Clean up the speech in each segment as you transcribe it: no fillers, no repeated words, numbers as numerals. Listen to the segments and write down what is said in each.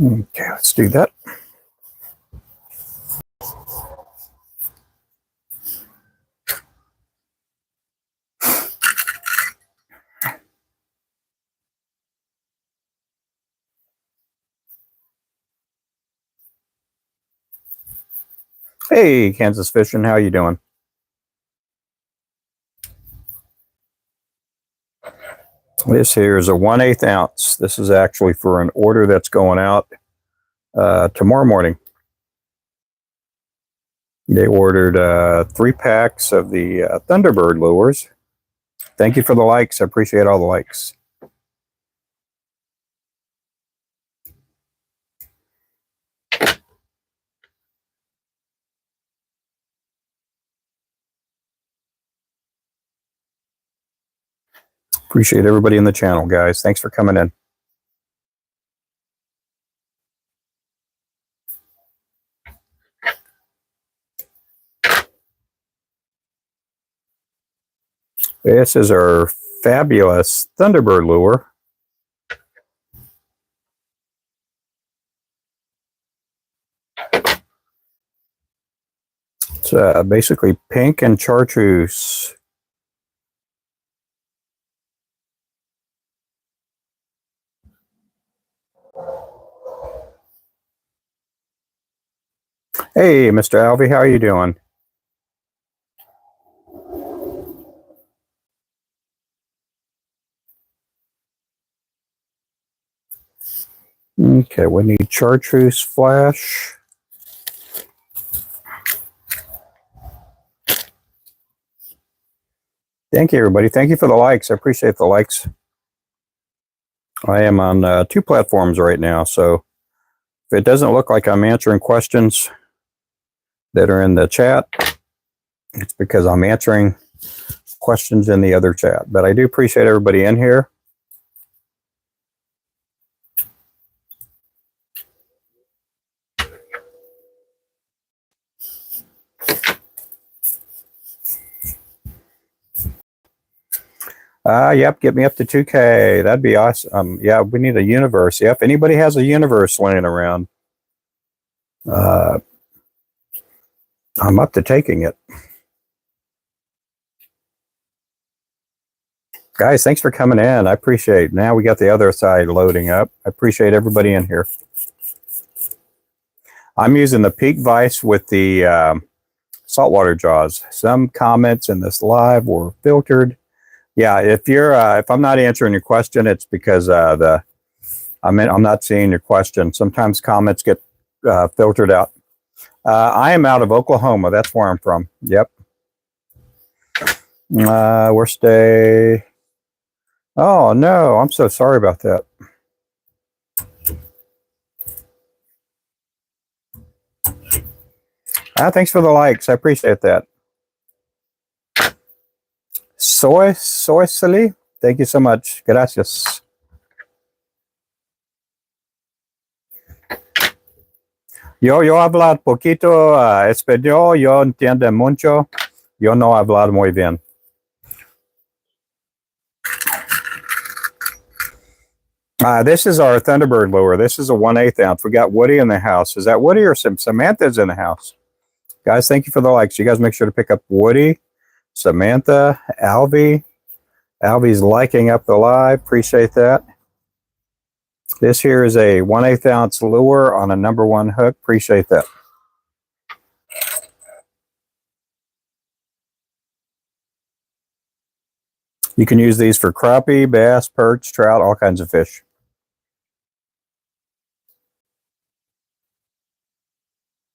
Okay, let's do that. Hey, Kansas Fishing, how you doing? This here is a 1/8 ounce. This is actually for an order that's going out tomorrow morning. They ordered 3 packs of the Thunderbird lures. Thank you for the likes. I appreciate all the likes. Appreciate everybody in the channel, guys. Thanks for coming in. This is our fabulous Thunderbird lure. It's basically pink and chartreuse. Hey, Mr. Alvey, how are you doing? Okay, we need chartreuse flash. Thank you, everybody. Thank you for the likes. I appreciate the likes. I am on 2 platforms right now, so if it doesn't look like I'm answering questions that are in the chat, it's because I'm answering questions in the other chat. But I do appreciate everybody in here. Yep, get me up to 2K. That'd be awesome. Yeah, we need a universe. Yeah, if anybody has a universe laying around, I'm up to taking it. Guys, thanks for coming in. I appreciate it. Now we got the other side loading up. I appreciate everybody in here. I'm using the Peak Vice with the saltwater jaws. Some comments in this live were filtered. Yeah, if I'm not answering your question, it's because I'm not seeing your question. Sometimes comments get filtered out. I am out of Oklahoma. That's where I'm from. Yep. Worst day. Oh no, I'm so sorry about that. Thanks for the likes. I appreciate that. Soy, thank you so much. Gracias. Yo hablo poquito español, yo entiendo mucho. Yo no hablo muy bien. This is our Thunderbird lure. This is a 1/8 ounce. We got Woody in the house. Is that Woody or Samantha's in the house? Guys, thank you for the likes. You guys make sure to pick up Woody, Samantha, Alvy. Alvy's liking up the live. Appreciate that. This here is a 1/8 ounce lure on a #1 hook. Appreciate that. You can use these for crappie, bass, perch, trout, all kinds of fish.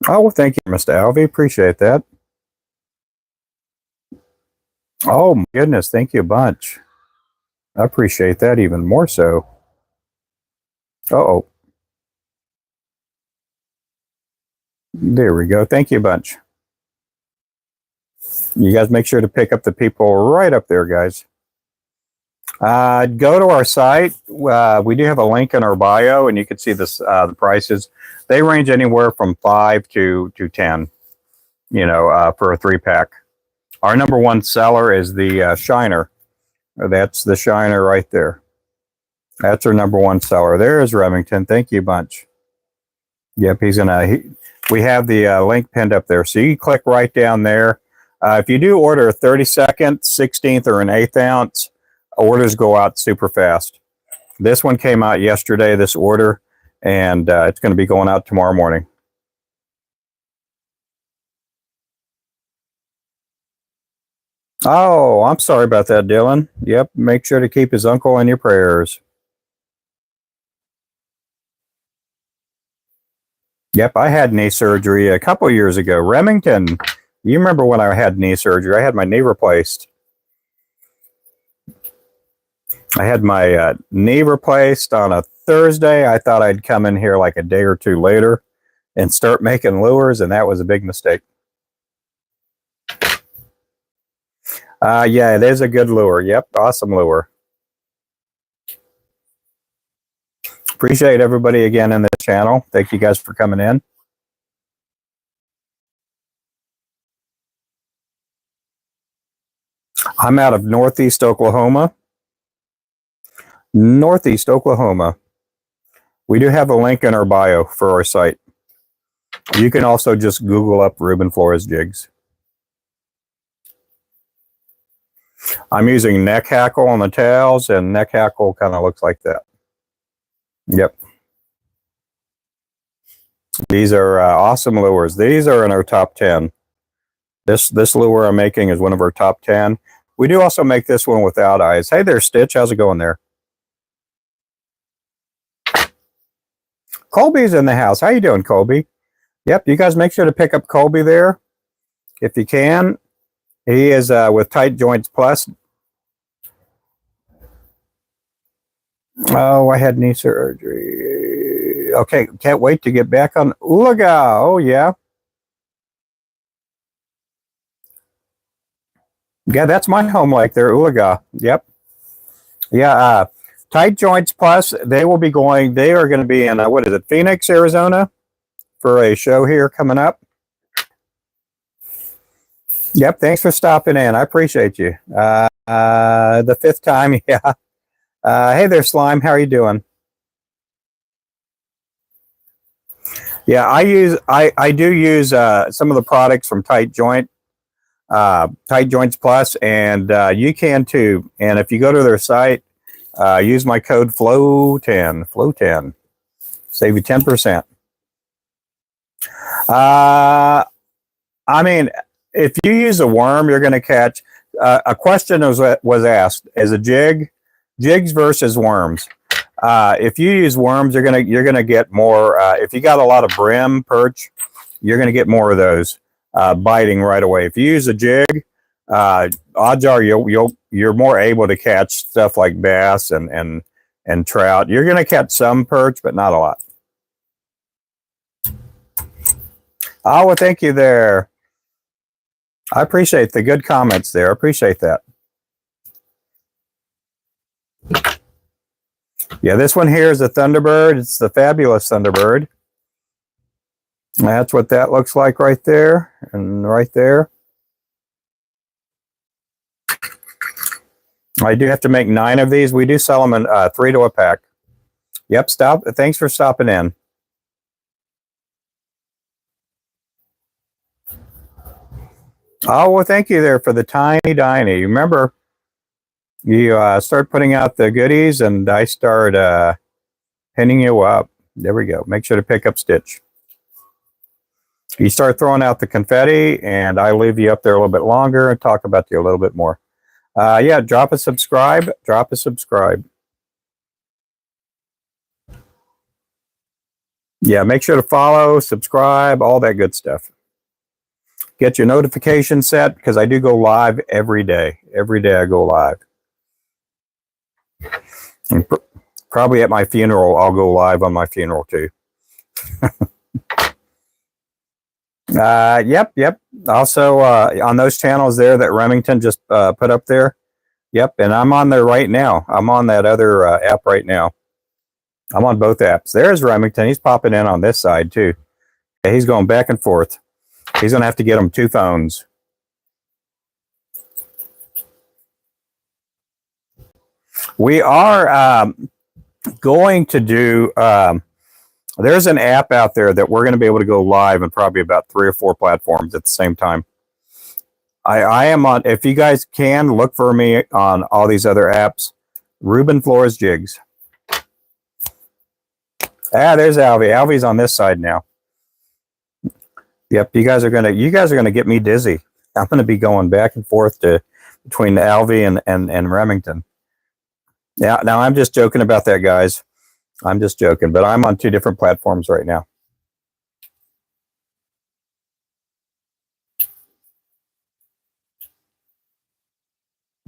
Oh, well, thank you, Mr. Alvey. Appreciate that. Oh, my goodness. Thank you a bunch. I appreciate that even more so. Uh-oh. There we go. Thank you a bunch. You guys make sure to pick up the people right up there, guys. Go to our site. We do have a link in our bio, and you can see this, the prices. They range anywhere from 5 to 10, for a 3-pack. Our #1 seller is the Shiner. That's the Shiner right there. That's our #1 seller. There is Remington. Thank you a bunch. Yep, we have the link pinned up there. So you click right down there. If you do order a 32nd, 16th, or an 1/8 ounce, orders go out super fast. This one came out yesterday, this order, and it's going to be going out tomorrow morning. Oh, I'm sorry about that, Dylan. Yep, make sure to keep his uncle in your prayers. Yep, I had knee surgery a couple years ago. Remington, you remember when I had knee surgery? I had my knee replaced. I had my knee replaced on a Thursday. I thought I'd come in here like a day or two later and start making lures, and that was a big mistake. Yeah, it is a good lure. Yep, awesome lure. Appreciate everybody again in this channel. Thank you guys for coming in. I'm out of Northeast Oklahoma. Northeast Oklahoma. We do have a link in our bio for our site. You can also just Google up Ruben Flores Jigs. I'm using neck hackle on the tails, and neck hackle kind of looks like that. Yep. These are awesome lures. These are in our top 10. This lure I'm making is one of our top 10. We do also make this one without eyes. Hey there, Stitch. How's it going there? Colby's in the house. How you doing, Colby? Yep, you guys make sure to pick up Colby there if you can. He is with Tight Joints Plus. Oh, I had knee surgery. Okay, can't wait to get back on Ulaga. Oh, yeah. Yeah, that's my home lake there, Ulaga. Yep. Yeah, Tight Joints Plus, they are going to be in, what is it, Phoenix, Arizona, for a show here coming up. Yep, thanks for stopping in. I appreciate you. The 5th time, yeah. Hey there, Slime. How are you doing? Yeah, I do use some of the products from Tight Joints Plus, and you can too. And if you go to their site, use my code FLOW10, save you 10%. I mean, if you use a worm, you're going to catch. A question was asked: is a jigs versus worms? If you use worms, you're gonna get more. If you got a lot of brim perch, you're gonna get more of those biting right away. If you use a jig, odds are you're more able to catch stuff like bass and trout. You're gonna catch some perch, but not a lot. Oh, well, thank you there. I appreciate the good comments there. I appreciate that. Yeah, this one here is a Thunderbird. It's the fabulous Thunderbird. That's what that looks like right there and right there. I do have to make 9 of these. We do sell them in 3 to a pack. Yep, thanks for stopping in. Oh, well, thank you there for the tiny. Remember, you start putting out the goodies, and I start pinning you up. There we go. Make sure to pick up Stitch. You start throwing out the confetti, and I leave you up there a little bit longer and talk about you a little bit more. Yeah, drop a subscribe. Drop a subscribe. Yeah, make sure to follow, subscribe, all that good stuff. Get your notification set, because I do go live every day. Every day I go live. And probably at my funeral, I'll go live on my funeral too. Yep. Also, on those channels there that Remington just put up there. Yep, and I'm on there right now. I'm on that other app right now. I'm on both apps. There's Remington. He's popping in on this side too. Okay, he's going back and forth. He's going to have to get him 2 phones. We are going to do There's an app out there that we're going to be able to go live in probably about 3 or 4 platforms at the same time. I am on, if you guys can, look for me on all these other apps. Ruben Flores Jigs. There's Alvy. Alvy's on this side now. Yep, you guys are gonna get me dizzy. I'm gonna be going back and forth between Alvy and Remington. Now I'm just joking about that, guys. I'm just joking, but I'm on 2 different platforms right now.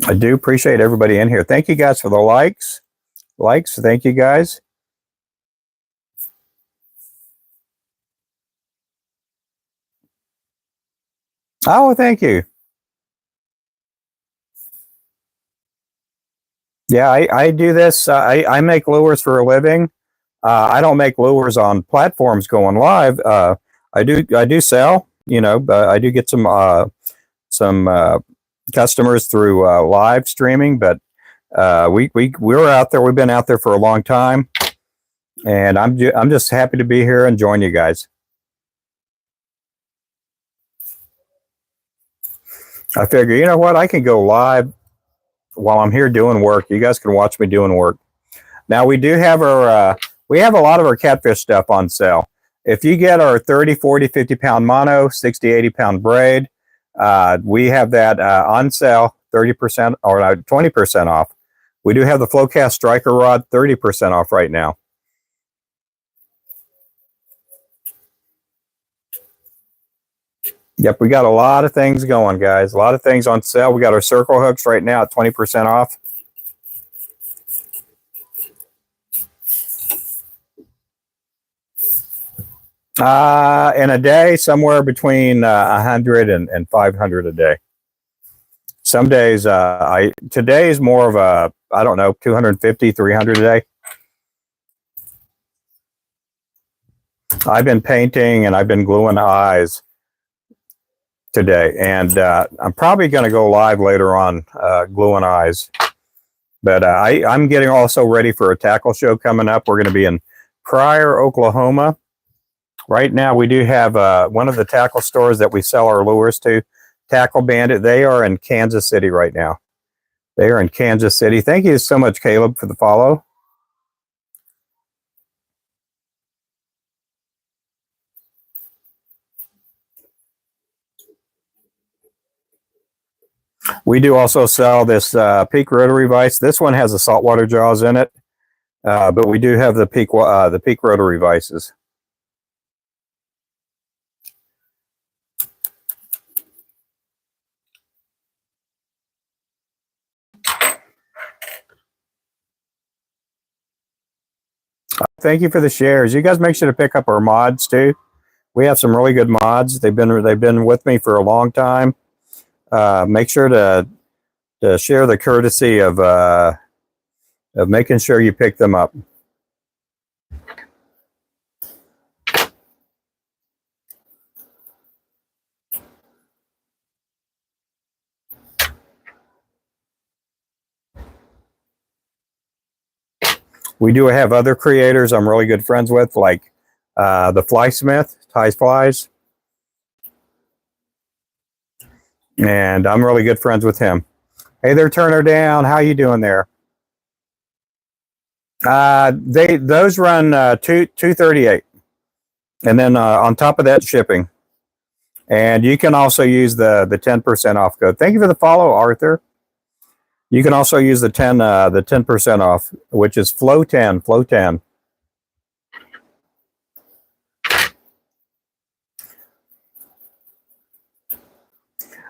I do appreciate everybody in here. Thank you guys for the likes. Thank you guys. Oh, thank you. Yeah, I do this. I make lures for a living. I don't make lures on platforms going live. I do sell. You know, I do get some customers through live streaming, but we're out there. We've been out there for a long time, and I'm just happy to be here and join you guys. I figure, you know what, I can go live while I'm here doing work. You guys can watch me doing work. Now we do have we have a lot of our catfish stuff on sale. If you get our 30, 40, 50 pound mono, 60, 80 pound braid, we have that on sale, 30% or 20% off. We do have the Flowcast Striker Rod, 30% off right now. Yep, we got a lot of things going, guys. A lot of things on sale. We got our circle hooks right now at 20% off. In a day, somewhere between 100 and 500 a day. Some days, today is more of a, I don't know, 250, 300 a day. I've been painting and I've been gluing eyes today, and I'm probably going to go live later on gluing eyes. But I'm getting also ready for a tackle show coming up. We're going to be in Pryor, Oklahoma. Right now, we do have one of the tackle stores that we sell our lures to, Tackle Bandit. They are in Kansas City right now. They are in Kansas City. Thank you so much, Caleb, for the follow. We do also sell this Peak rotary vise. This one has the saltwater jaws in it, but we do have the Peak rotary vices. Thank you for the shares. You guys make sure to pick up our mods too. We have some really good mods. They've been with me for a long time. Make sure to share the courtesy of making sure you pick them up. We do have other creators I'm really good friends with, like the Flysmith, Ties Flies. And I'm really good friends with him. Hey there, Turner Down. How you doing there? Those run $238, and then on top of that, shipping. And you can also use the 10% off code. Thank you for the follow, Arthur. You can also use the 10% off, which is Flow 10. Flow 10.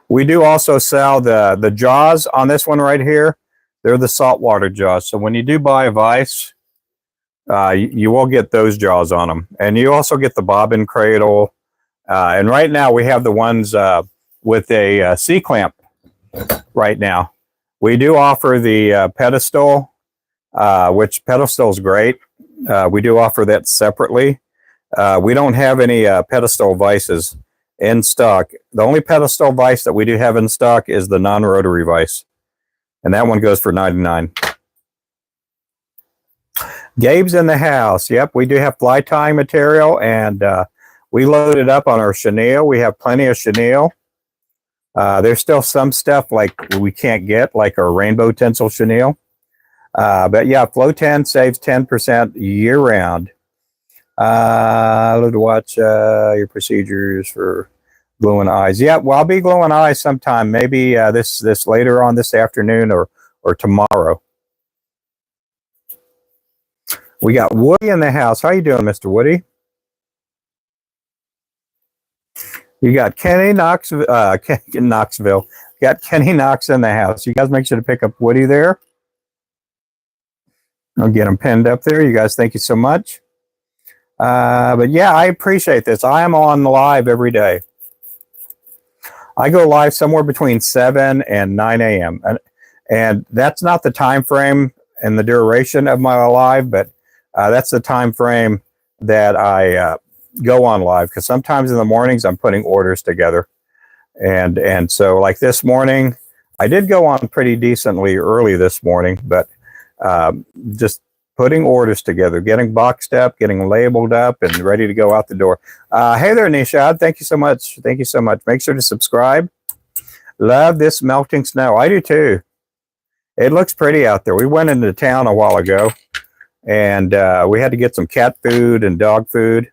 We do also sell the jaws on this one right here. They're the saltwater jaws. So when you do buy a vise, you will get those jaws on them. And you also get the bobbin cradle. And right now we have the ones with a C-clamp right now. We do offer the pedestal, which pedestal is great. We do offer that separately. We don't have any pedestal vices in stock. The only pedestal vise that we do have in stock is the non-rotary vise, and that one goes for $99. Gabe's in the house. Yep, we do have fly tying material, and we loaded up on our chenille. We have plenty of chenille. There's still some stuff like we can't get, like our rainbow tinsel chenille. But yeah, Flow 10 saves 10% year round. Let's watch your procedures for glowing eyes. Yeah, well, I'll be glowing eyes sometime. Maybe this later on this afternoon or tomorrow. We got Woody in the house. How you doing, Mr. Woody? You got Kenny Knoxville. Knoxville. Got Kenny Knox in the house. You guys make sure to pick up Woody there. I'll get him pinned up there. You guys, thank you so much. But yeah, I appreciate this. I am on live every day. I go live somewhere between 7 and 9 a.m. And that's not the time frame and the duration of my live, but that's the time frame that I go on live, because sometimes in the mornings I'm putting orders together. And so like this morning, I did go on pretty decently early this morning, but just putting orders together, getting boxed up, getting labeled up, and ready to go out the door. Hey there, Nishad. Thank you so much. Thank you so much. Make sure to subscribe. Love this melting snow. I do too. It looks pretty out there. We went into town a while ago, and we had to get some cat food and dog food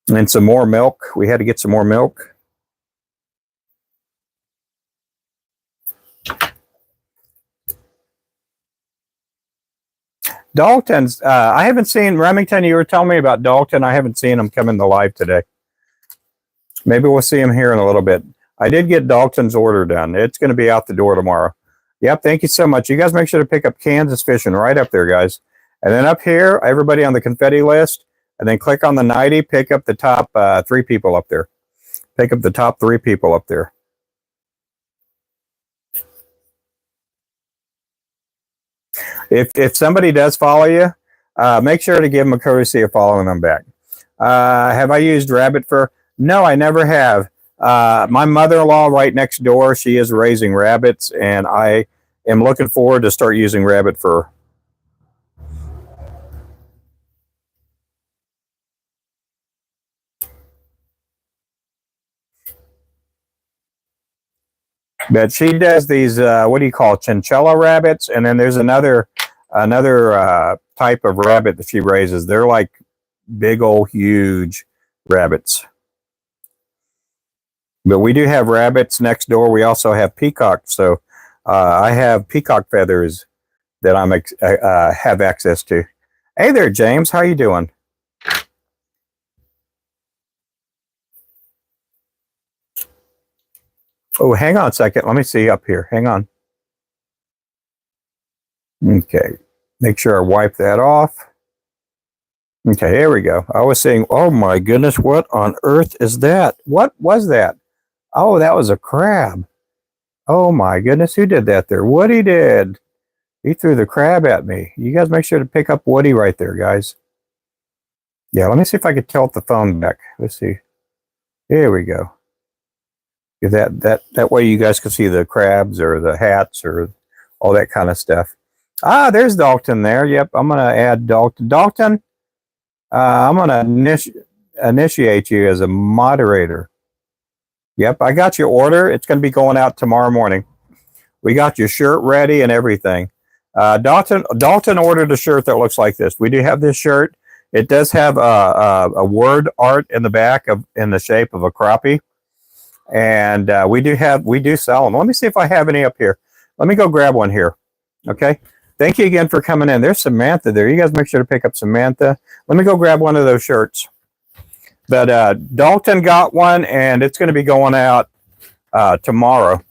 and some more milk. We had to get some more milk. Dalton's, I haven't seen Remington. You were telling me about Dalton. I haven't seen him come in the live today. Maybe we'll see him here in a little bit. I did get Dalton's order done. It's going to be out the door tomorrow. Yep, thank you so much. You guys make sure to pick up Kansas Fishing right up there, guys. And then up here, everybody on the confetti list, and then click on the 90, pick up the top 3 people up there. Pick up the top 3 people up there. If somebody does follow you, make sure to give them a courtesy of following them back. Have I used rabbit fur? No, I never have. My mother-in-law right next door, she is raising rabbits, and I am looking forward to start using rabbit fur. But she does these, what do you call it, chinchilla rabbits, and then there's another type of rabbit that she raises. They're like big old huge rabbits. But we do have rabbits next door. We also have peacocks. So I have peacock feathers that I'm have access to. Hey there, James. How you doing? Oh, hang on a second. Let me see up here. Hang on. Okay. Make sure I wipe that off. Okay, here we go. I was saying, oh my goodness, what on earth is that? What was that? Oh, that was a crab. Oh my goodness, who did that there? Woody did. He threw the crab at me. You guys make sure to pick up Woody right there, guys. Yeah, let me see if I can tilt the phone back. Let's see. Here we go. If that way you guys can see the crabs or the hats or all that kind of stuff. Ah, there's Dalton there. Yep, I'm going to add Dalton. Dalton, I'm going to initiate you as a moderator. Yep, I got your order. It's going to be going out tomorrow morning. We got your shirt ready and everything. Dalton ordered a shirt that looks like this. We do have this shirt. It does have a word art in the back in the shape of a crappie. And we do sell them. Let me see if I have any up here. Let me go grab one here. Okay. Thank you again for coming in. There's Samantha there. You guys make sure to pick up Samantha. Let me go grab one of those shirts. But Dalton got one, and it's going to be going out tomorrow.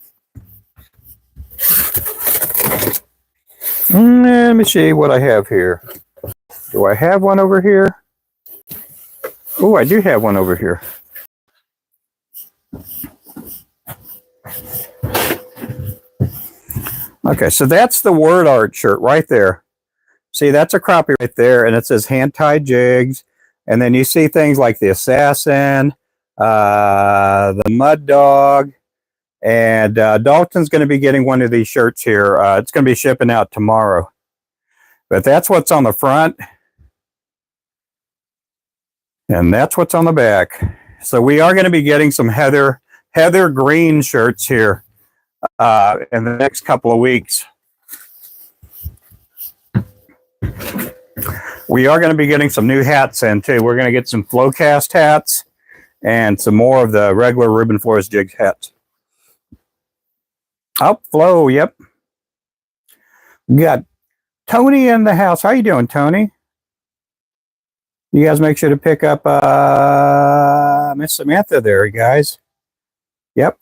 Let me see what I have here. Do I have one over here? Oh, I do have one over here. Okay, so that's the word art shirt right there. See, that's a crappie right there, and it says hand-tied jigs. And then you see things like the assassin, the mud dog, and Dalton's going to be getting one of these shirts here. It's going to be shipping out tomorrow. But that's what's on the front. And that's what's on the back. So we are going to be getting some heather green shirts here in the next couple of weeks. We are going to be getting some new hats in too. We're going to get some Flowcast hats and some more of the regular Ruben Flores Jigs hats. Oh, Flow, yep. We got Tony in the house. How you doing, Tony? You guys make sure to pick up Miss Samantha there, guys. Yep.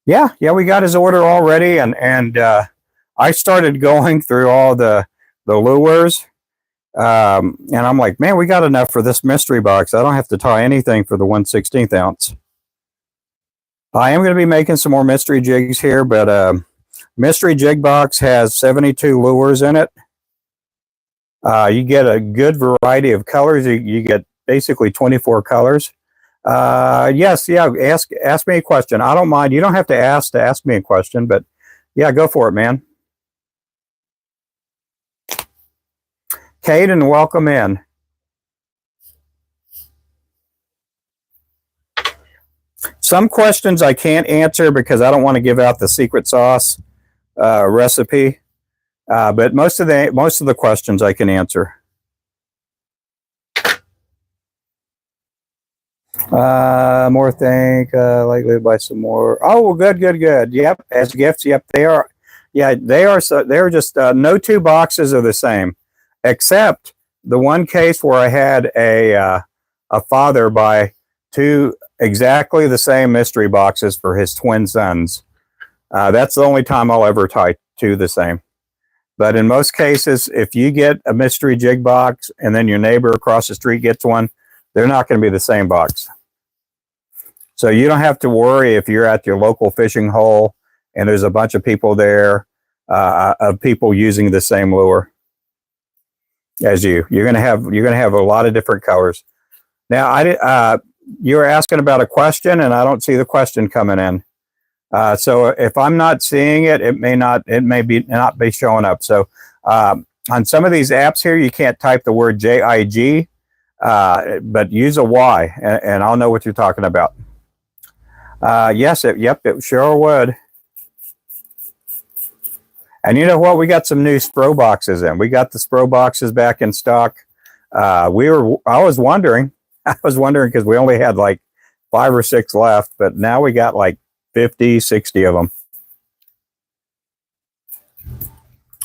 Yeah, we got his order already, and I started going through all the lures, and I'm like, man, we got enough for this mystery box. I don't have to tie anything for the 1/16 ounce. I am going to be making some more mystery jigs here, but mystery jig box has 72 lures in it. You get a good variety of colors. You get basically 24 colors. Yes, yeah, ask me a question. I don't mind. You don't have to ask me a question, but yeah, go for it, man. Caden, welcome in. Some questions I can't answer because I don't want to give out the secret sauce recipe. But most of the questions I can answer. More think likely to buy some more. Oh, well, good. Yep, as gifts. Yep, they are. Yeah, they are. So they're just no two boxes are the same, except the one case where I had a father buy two exactly the same mystery boxes for his twin sons. That's the only time I'll ever tie two the same. But in most cases, if you get a mystery jig box and then your neighbor across the street gets one, they're not going to be the same box. So you don't have to worry if you're at your local fishing hole and there's a bunch of people there, of people using the same lure as you. You're going to have a lot of different colors. Now, you were asking about a question, and I don't see the question coming in. So if I'm not seeing it, it may not be showing up. So on some of these apps here, you can't type the word JIG, but use a Y, and I'll know what you're talking about. Yes, it sure would. And you know what? We got some new Spro boxes in. We got the Spro boxes back in stock. I was wondering because we only had like 5 or 6 left, but now we got like 50, 60 of them.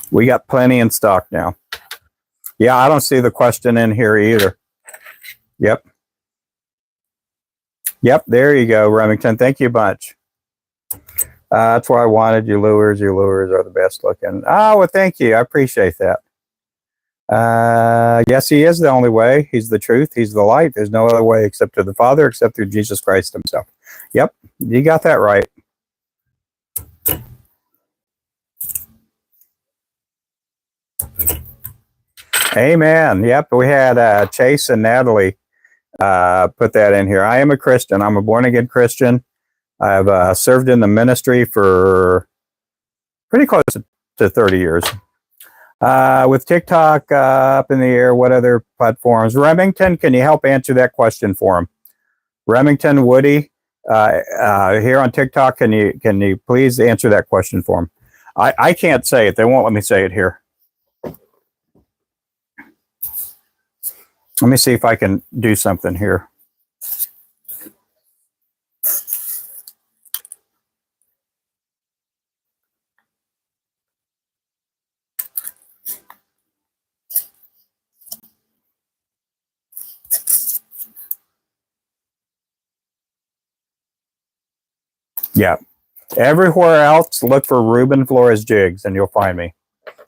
We got plenty in stock now. Yeah, I don't see the question in here either. Yep, there you go, Remington. Thank you a bunch. That's why I wanted your lures. Your lures are the best looking. Oh, well, thank you. I appreciate that. Yes, he is the only way. He's the truth. He's the light. There's no other way except to the Father, except through Jesus Christ himself. Yep, you got that right. Amen. Yep, we had Chase and Natalie put that in here. I am a Christian. I'm a born-again Christian. I've served in the ministry for pretty close to 30 years. With TikTok up in the air, what other platforms? Remington, can you help answer that question for him? Remington, Woody, here on TikTok, can you please answer that question for him? I can't say it. They won't let me say it here. Let me see if I can do something here. Yeah. Everywhere else, look for Ruben Flores Jigs, and you'll find me.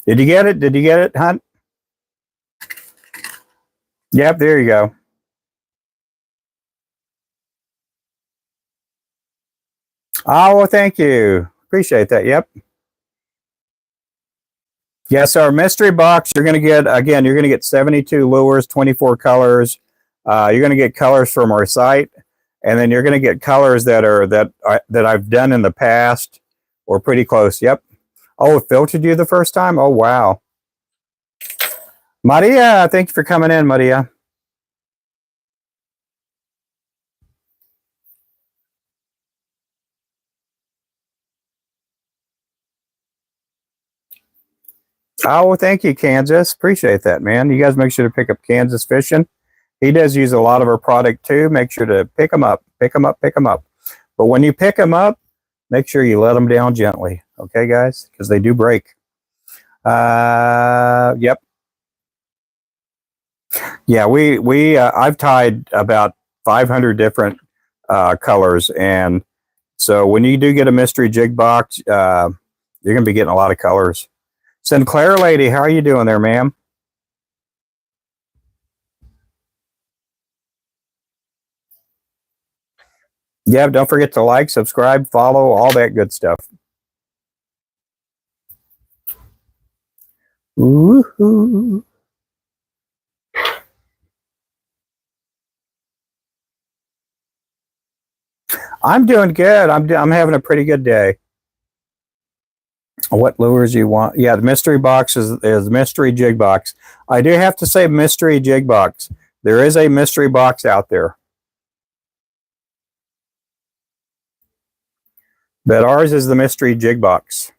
Did you get it? Did you get it, Hunt? Yep, there you go. Oh, well, thank you. Appreciate that. Yep. Yes, our mystery box, you're going to get, again, you're going to get 72 lures, 24 colors. You're going to get colors from our site, and then you're going to get colors that I've done in the past or pretty close. Yep. Oh, it filtered you the first time? Oh, wow. Maria, thank you for coming in, Maria. Oh, thank you, Kansas. Appreciate that, man. You guys make sure to pick up Kansas Fishing. He does use a lot of our product too. Make sure to pick them up, pick them up, pick them up. But when you pick them up, make sure you let them down gently. Okay, guys? Because they do break. Yep. Yeah, I've tied about 500 different colors. And so when you do get a mystery jig box, you're going to be getting a lot of colors. Sinclair lady, how are you doing there, ma'am? Yeah, don't forget to like, subscribe, follow, all that good stuff. Woohoo. I'm doing good. I'm having a pretty good day. What lures you want? Yeah, the mystery box is mystery jig box. I do have to say mystery jig box. There is a mystery box out there. But ours is the mystery jig box.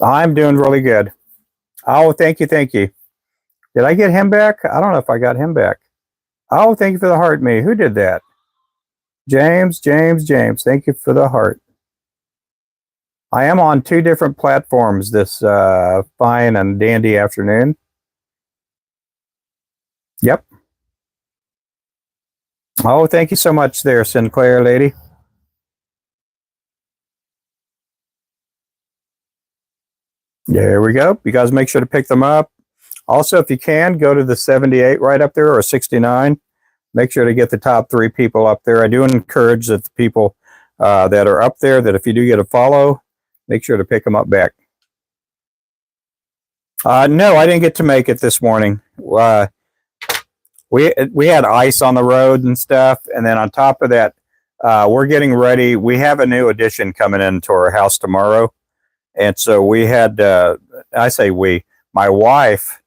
I'm doing really good. Oh, thank you, thank you. Did I get him back? I don't know if I got him back. Oh, thank you for the heart, me. Who did that? James. Thank you for the heart. I am on 2 different platforms this fine and dandy afternoon. Yep. Oh, thank you so much there, Sinclair lady. There we go. You guys make sure to pick them up. Also, if you can, go to the 78 right up there or 69. Make sure to get the top 3 people up there. I do encourage that the people that are up there, that if you do get a follow, make sure to pick them up back. No, I didn't get to make it this morning. We had ice on the road and stuff, and then on top of that, we're getting ready. We have a new addition coming into our house tomorrow, and so we had. I say we. My wife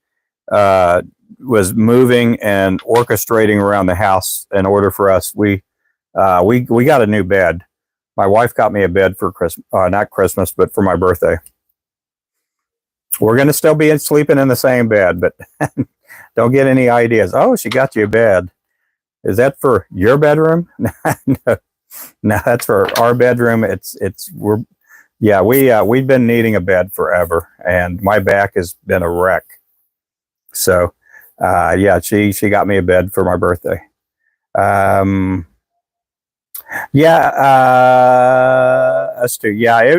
was moving and orchestrating around the house in order for us. We got a new bed. My wife got me a bed for Christmas, not Christmas, but for my birthday. We're going to still be sleeping in the same bed, but don't get any ideas. Oh, she got you a bed. Is that for your bedroom? No, that's for our bedroom. We've been needing a bed forever, and my back has been a wreck. So, she got me a bed for my birthday.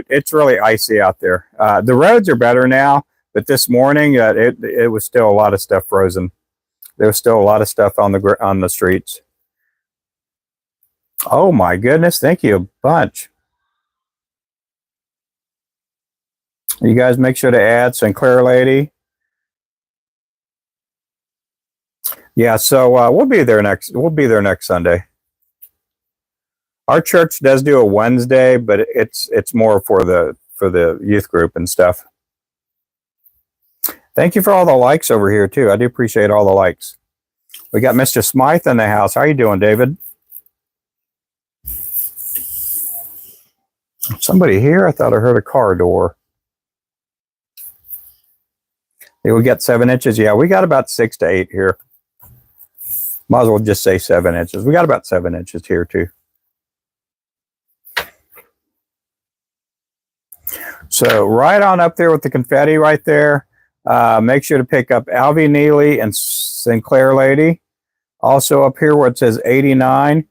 It's really icy out there. The roads are better now, but this morning it was still a lot of stuff frozen. There was still a lot of stuff on the streets. Oh my goodness! Thank you a bunch. You guys make sure to add Sinclair lady. Yeah, so we'll be there next Sunday. Our church does do a Wednesday, but it's more for the youth group and stuff. Thank you for all the likes over here too. I do appreciate all the likes. We got Mr. Smythe in the house. How are you doing, David? Somebody here? I thought I heard a car door. Yeah, we got 7 inches. Yeah, we got about 6 to 8 here. Might as well just say 7 inches. We got about 7 inches here too. So right on up there with the confetti right there. Make sure to pick up Alvy Neely and Sinclair lady. Also up here where it says 89.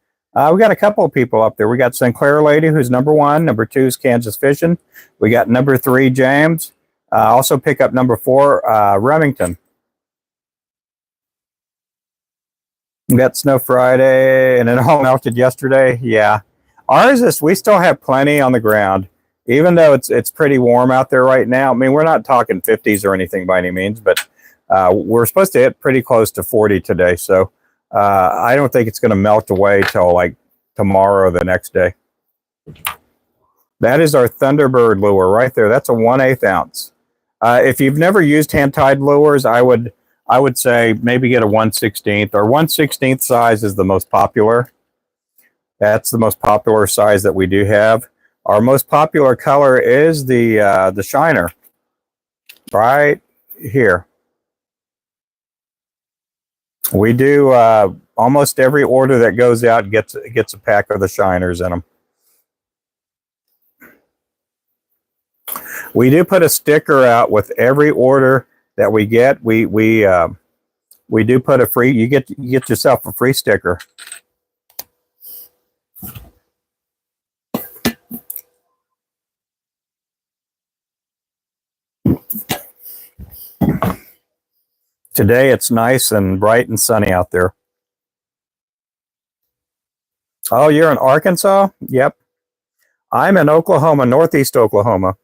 We got a couple of people up there. We got Sinclair lady, who's number 1. Number 2 is Kansas Fishing. We got number 3, James. Also pick up number 4, Remington. We got Snow Friday, and it all melted yesterday. Yeah. Ours is, we still have plenty on the ground, even though it's pretty warm out there right now. I mean, we're not talking 50s or anything by any means, but we're supposed to hit pretty close to 40 today. So I don't think it's going to melt away till like tomorrow or the next day. That is our Thunderbird lure right there. That's a 1/8 ounce. If you've never used hand-tied lures, I would say maybe get a 1/16 or 1/16 size is the most popular. That's the most popular size that we do have. Our most popular color is the shiner, right here. We do almost every order that goes out gets a pack of the shiners in them. We do put a sticker out with every order that we get. We do put a free. You get yourself a free sticker. Today it's nice and bright and sunny out there. Oh, you're in Arkansas? Yep. I'm in Oklahoma, northeast Oklahoma.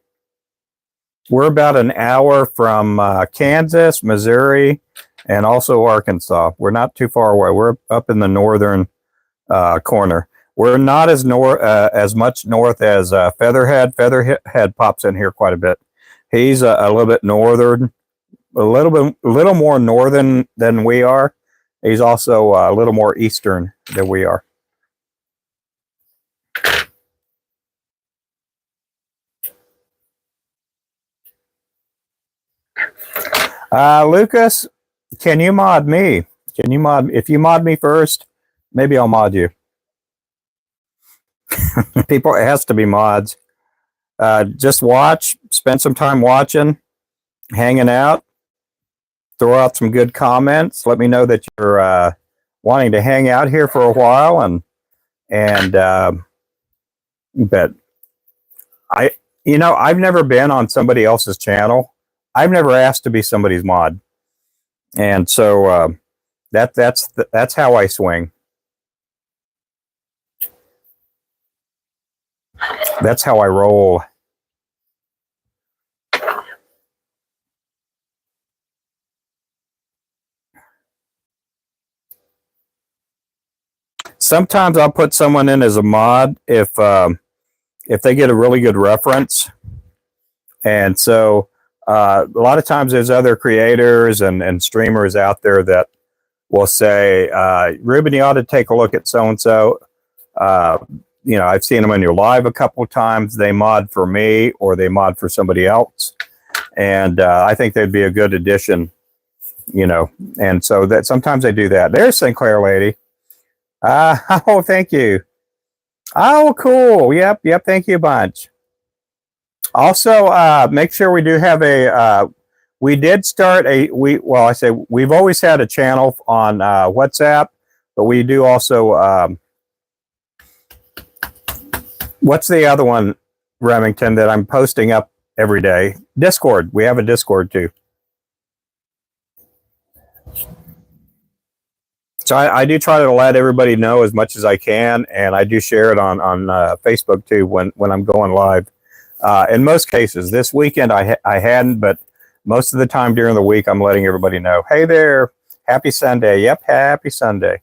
We're about an hour from Kansas, Missouri, and also Arkansas. We're not too far away. We're up in the northern corner. We're not as much north as Featherhead. Featherhead pops in here quite a bit. He's a little bit northern, a little more northern than we are. He's also a little more eastern than we are. Lucas, can you mod me? Can you mod? If you mod me first, maybe I'll mod you. People, it has to be mods. Just watch, spend some time watching, hanging out, throw out some good comments. Let me know that you're wanting to hang out here for a while, but I've never been on somebody else's channel. I've never asked to be somebody's mod, and so that's how I swing. That's how I roll. Sometimes I'll put someone in as a mod if they get a really good reference, and so a lot of times there's other creators and streamers out there that will say, Ruben, you ought to take a look at so and so. I've seen them in your live a couple of times. They mod for me or they mod for somebody else, and I think they'd be a good addition. And so that sometimes they do that. There's Sinclair Lady. Oh, thank you. Oh, cool. Yep. Thank you a bunch. Also, make sure we do have we did start we've always had a channel on WhatsApp, but we do also, what's the other one, Remington, that I'm posting up every day? Discord. We have a Discord too. So I do try to let everybody know as much as I can, and I do share it on Facebook too when I'm going live. In most cases, this weekend I hadn't, but most of the time during the week I'm letting everybody know, hey there, happy Sunday. Yep, happy Sunday.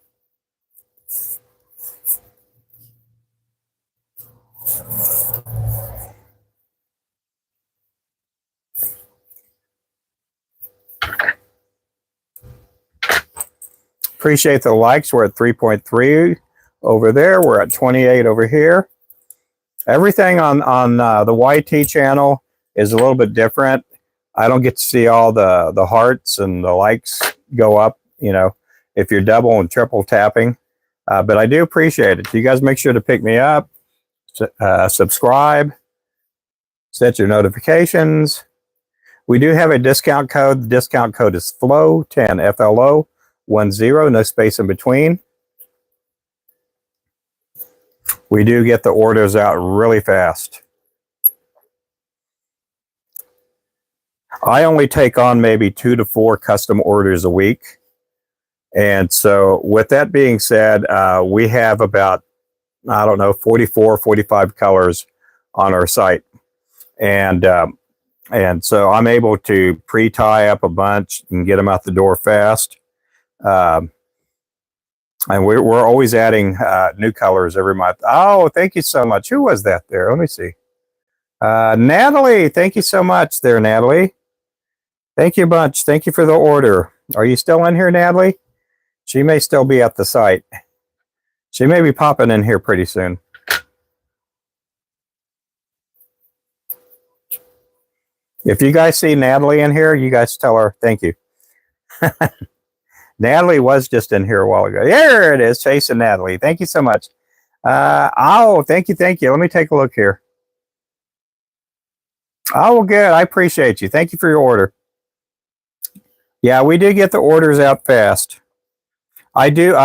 Appreciate the likes. We're at 3.3 over there. We're at 28 over here. Everything on the YT channel is a little bit different. I don't get to see all the hearts and the likes go up, if you're double and triple tapping. But I do appreciate it. You guys make sure to pick me up, subscribe, set your notifications. We do have a discount code. The discount code is FLOW10, FLO10, no space in between. We do get the orders out really fast. I only take on maybe 2 to 4 custom orders a week. And so with that being said, we have about, 44, 45 colors on our site. And so I'm able to pre-tie up a bunch and get them out the door fast. And we're always adding new colors every month. Oh, thank you so much. Who was that there? Let me see. Natalie, thank you so much there, Natalie. Thank you much. Thank you for the order. Are you still in here, Natalie? She may still be at the site. She may be popping in here pretty soon. If you guys see Natalie in here, you guys tell her thank you. Natalie was just in here a while ago. There it is, Chase and Natalie. Thank you so much. Oh, thank you, thank you. Let me take a look here. Oh, well, good. I appreciate you. Thank you for your order. Yeah, we did get the orders out fast. I do.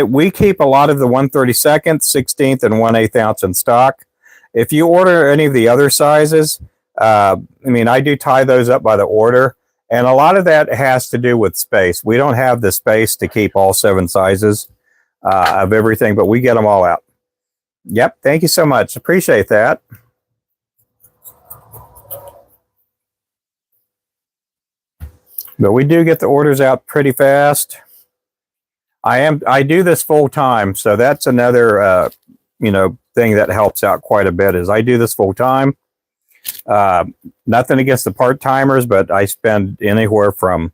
We keep a lot of the 1/32, 16th, and 1/8 ounce in stock. If you order any of the other sizes, I mean, I do tie those up by the order, and a lot of that has to do with space. We don't have the space to keep all 7 sizes of everything, but we get them all out. Yep. Thank you so much. Appreciate that. But we do get the orders out pretty fast. I do this full time, so that's another thing that helps out quite a bit. Is I do this full time. Nothing against the part timers, but I spend anywhere from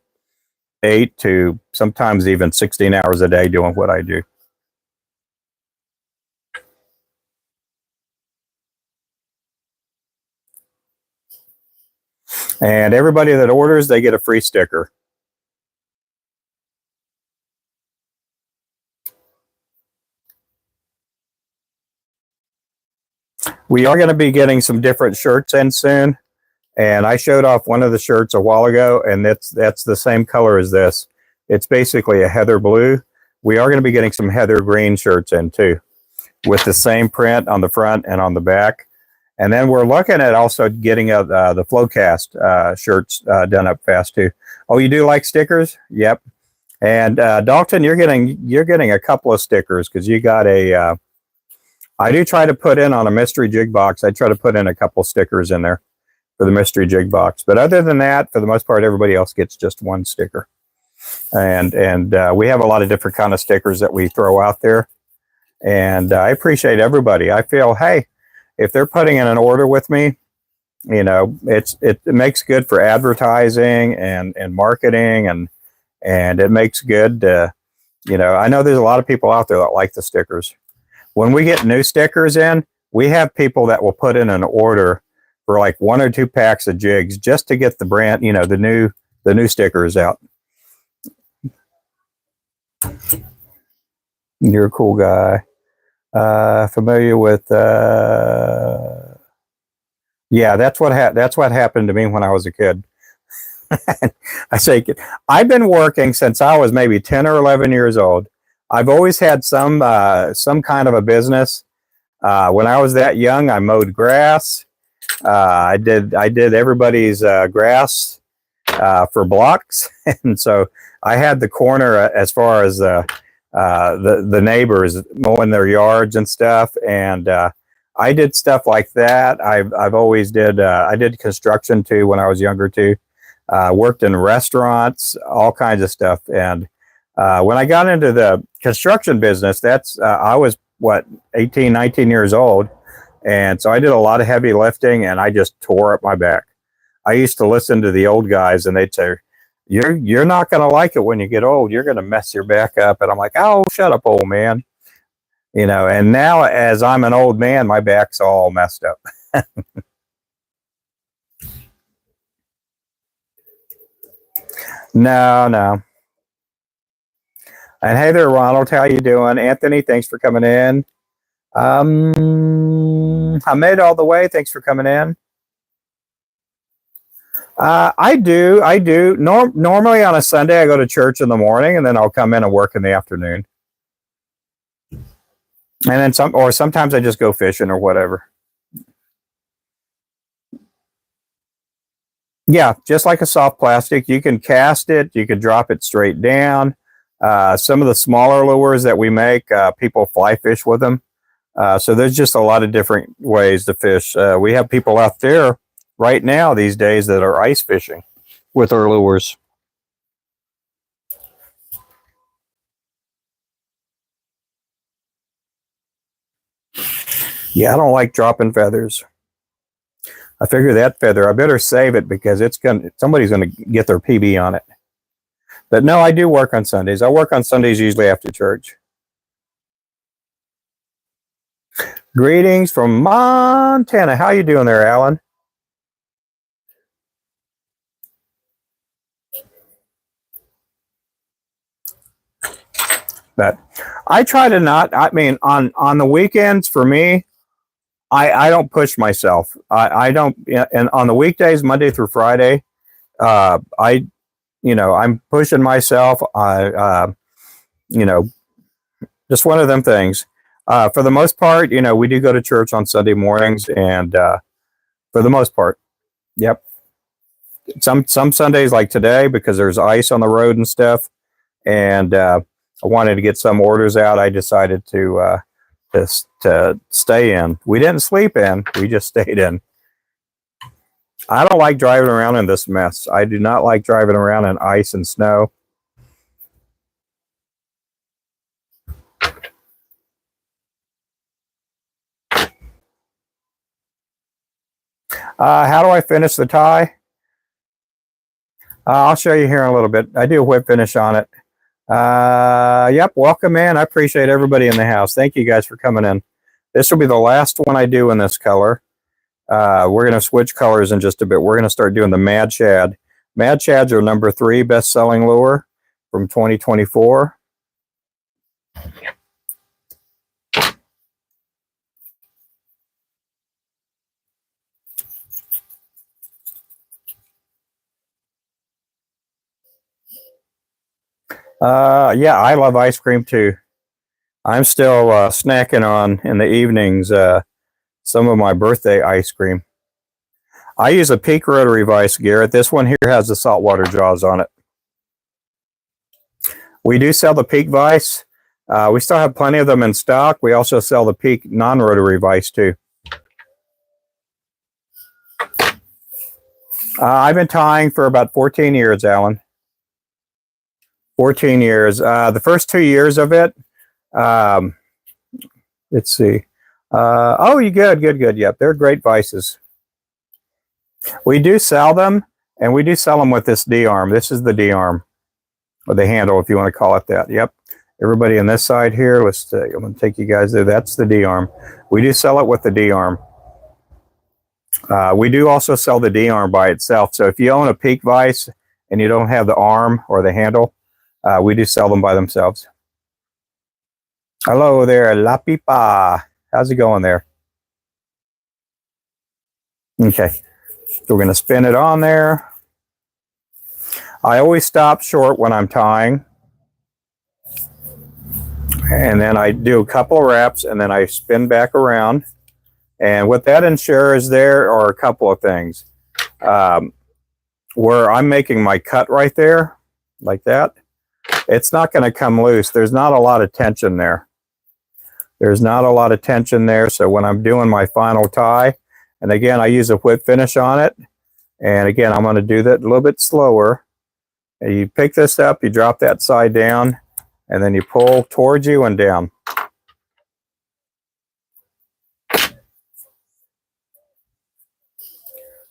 8 to sometimes even 16 hours a day doing what I do. And everybody that orders, they get a free sticker. We are going to be getting some different shirts in soon. And I showed off one of the shirts a while ago, and that's the same color as this. It's basically a heather blue. We are going to be getting some heather green shirts in too, with the same print on the front and on the back. And then we're looking at also getting the Flowcast shirts done up fast too. Oh, you do like stickers? Yep. And Dalton, you're getting a couple of stickers because you got a. I do try to put in on a mystery jig box. I try to put in a couple stickers in there for the mystery jig box. But other than that, for the most part, everybody else gets just one sticker. And we have a lot of different kind of stickers that we throw out there. And I appreciate everybody. I feel, hey, if they're putting in an order with me, you know, it makes good for advertising and marketing, and it makes good. You know, I know there's a lot of people out there that like the stickers. When we get new stickers in, we have people that will put in an order for like 1 or 2 packs of jigs just to get the brand, you know, the new stickers out. You're a cool guy. Familiar with yeah, that's what happened to me when I was a kid. I say I've been working since I was maybe 10 or 11 years old. I've always had some kind of a business. When I was that young, I mowed grass. I did everybody's grass for blocks, and so I had the corner as far as the neighbors mowing their yards and stuff, and I did stuff like that. I've always did. I did construction too when I was younger too. Worked in restaurants, all kinds of stuff, and when I got into the construction business, I was 18, 19 years old. And so I did a lot of heavy lifting, and I just tore up my back. I used to listen to the old guys, and they'd say, you're not going to like it when you get old. You're going to mess your back up. And I'm like, oh, shut up, old man. You know, and now as I'm an old man, my back's all messed up. No. And hey there, Ronald. How you doing? Anthony, thanks for coming in. Hamed all the way. Thanks for coming in. I do. Normally on a Sunday, I go to church in the morning, and then I'll come in and work in the afternoon. And then sometimes I just go fishing or whatever. Yeah, just like a soft plastic, you can cast it, you can drop it straight down. Some of the smaller lures that we make, people fly fish with them. So there's just a lot of different ways to fish. We have people out there right now these days that are ice fishing with our lures. Yeah, I don't like dropping feathers. I figure that feather, I better save it because somebody's gonna get their PB on it. But no, I do work on Sundays. I work on Sundays usually after church. Greetings from Montana. How you doing there, Alan? But I try to not, I mean, on the weekends for me, I don't push myself. I don't, and on the weekdays, Monday through Friday, I'm pushing myself. Just one of them things. For the most part, we do go to church on Sunday mornings, and for the most part, yep. Some Sundays like today, because there's ice on the road and stuff, and I wanted to get some orders out. I decided to stay in. We didn't sleep in. We just stayed in. I don't like driving around in this mess. I do not like driving around in ice and snow. How do I finish the tie? I'll show you here in a little bit. I do a whip finish on it. Yep, welcome in. I appreciate everybody in the house. Thank you guys for coming in. This will be the last one I do in this color. We're going to switch colors in just a bit. We're going to start doing the Mad Shad. Mad Shads are number 3 best-selling lure from 2024. Yeah, I love ice cream too. I'm still snacking on, in the evenings, some of my birthday ice cream. I use a Peak rotary vise, Garrett. This one here has the saltwater jaws on it. We do sell the Peak vise. We still have plenty of them in stock. We also sell the Peak non-rotary vise too. I've been tying for about 14 years, Alan. 14 years. The first 2 years of it, let's see. Oh, you good. Yep, they're great vices. We do sell them, and we do sell them with this D-arm. This is the D-arm, or the handle, if you want to call it that. Yep. Everybody on this side here, I'm going to take you guys there. That's the D-arm. We do sell it with the D-arm. We do also sell the D-arm by itself. So if you own a Peak vise and you don't have the arm or the handle, we do sell them by themselves. Hello there, La Pipa. How's it going there? Okay, so we're going to spin it on there. I always stop short when I'm tying. And then I do a couple of wraps, and then I spin back around. And what that ensures there are a couple of things. Where I'm making my cut right there, like that, it's not going to come loose. There's not a lot of tension there. There's not a lot of tension there. So when I'm doing my final tie, and again, I use a whip finish on it. And again, I'm going to do that a little bit slower. And you pick this up, you drop that side down, and then you pull towards you and down.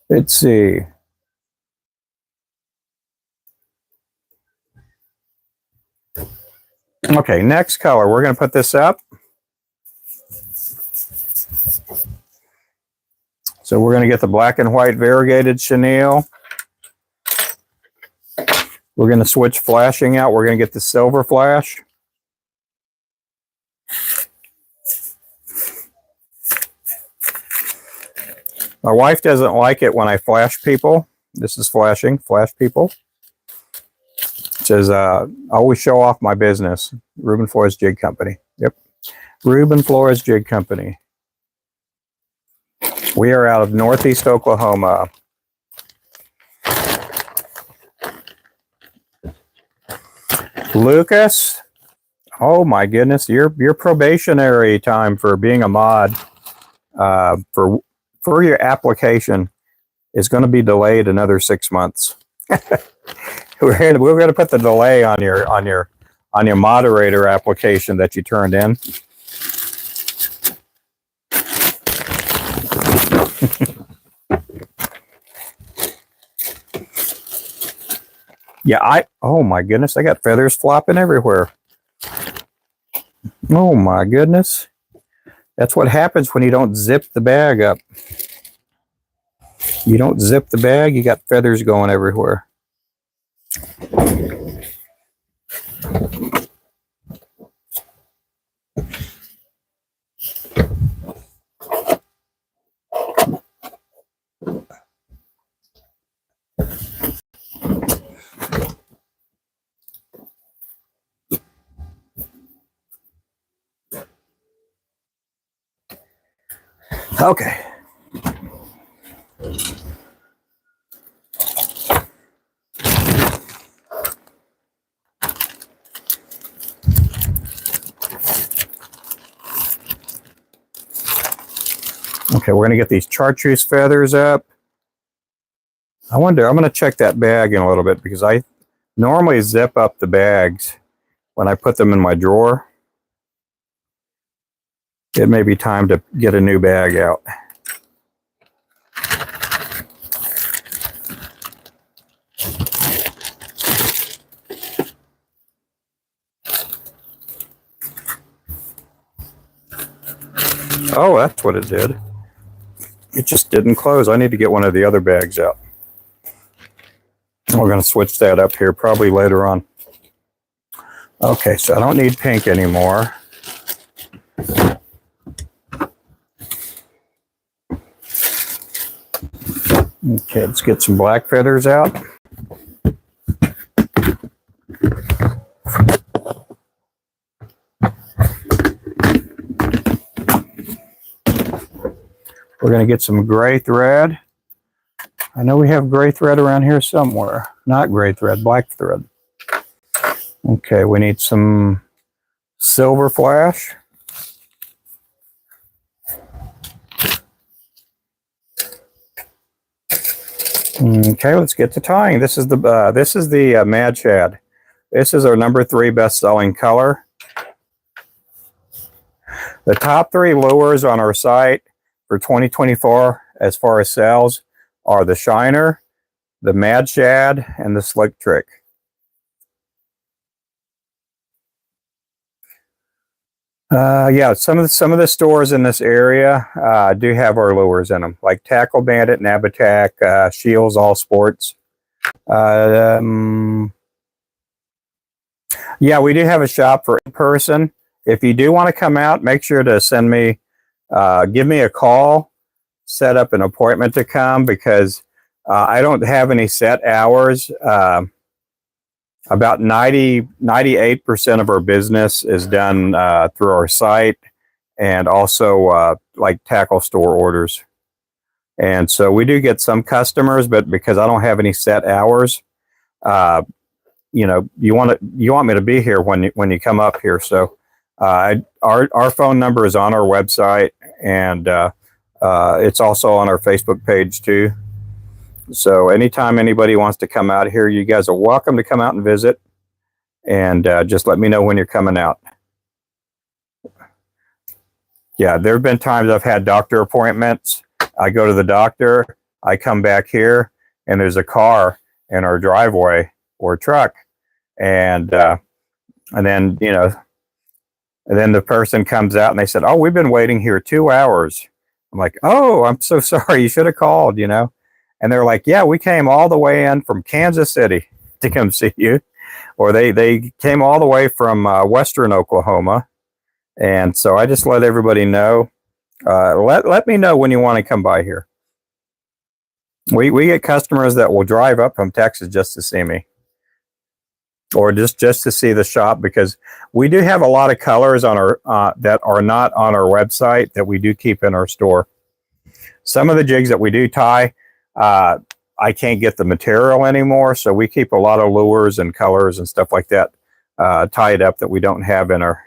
Let's see. Okay, next color. We're going to put this up. So we're going to get the black and white variegated chenille. We're going to switch flashing out. We're going to get the silver flash. My wife doesn't like it when I flash people. This is flashing, flash people. It says, always show off my business. Ruben Flores Jig Company. Yep. Ruben Flores Jig Company. We are out of Northeast Oklahoma. Lucas, oh my goodness, your probationary time for being a mod for your application is going to be delayed another 6 months. we're going to put the delay on your moderator application that you turned in. Yeah, oh my goodness, I got feathers flopping everywhere. Oh my goodness. That's what happens when you don't zip the bag up. You don't zip the bag, you got feathers going everywhere. Okay. Okay, we're going to get these chartreuse feathers up. I'm going to check that bag in a little bit because I normally zip up the bags when I put them in my drawer. It may be time to get a new bag out. Oh, that's what it did. It just didn't close. I need to get one of the other bags out. We're going to switch that up here probably later on. Okay, so I don't need pink anymore. Okay, let's get some black feathers out. We're going to get some gray thread. I know we have gray thread around here somewhere. Not gray thread, black thread. Okay, we need some silver flash. Okay, let's get to tying. This is the Mad Shad. This is our #3 best-selling color. The top 3 lures on our site for 2024 as far as sales are the Shiner, the Mad Shad, and the Slick Trick. Yeah, some of the stores in this area do have our lures in them, like Tackle Bandit, Nab Attack, Shields, All Sports. Yeah, we do have a shop for in person. If you do want to come out, make sure to give me a call, set up an appointment to come because I don't have any set hours. About 98% of our business is done through our site and also like tackle store orders. And so we do get some customers, but because I don't have any set hours, you know, you want me to be here when you come up here. So our phone number is on our website, and it's also on our Facebook page too. So anytime anybody wants to come out here, you guys are welcome to come out and visit, and just let me know when you're coming out. Yeah, there have been times I've had doctor appointments. I go to the doctor, I come back here, and there's a car in our driveway or truck, and then and then the person comes out and they said, "Oh, we've been waiting here 2 hours." I'm like, "Oh, I'm so sorry. You should have called, you know." And they're like, "Yeah, we came all the way in from Kansas City to come see you," or they came all the way from Western Oklahoma. And so I just let everybody know. Let me know when you want to come by here. We get customers that will drive up from Texas just to see me, or just to see the shop, because we do have a lot of colors on our that are not on our website that we do keep in our store. Some of the jigs that we do tie, I can't get the material anymore, so we keep a lot of lures and colors and stuff like that tied up that we don't have in our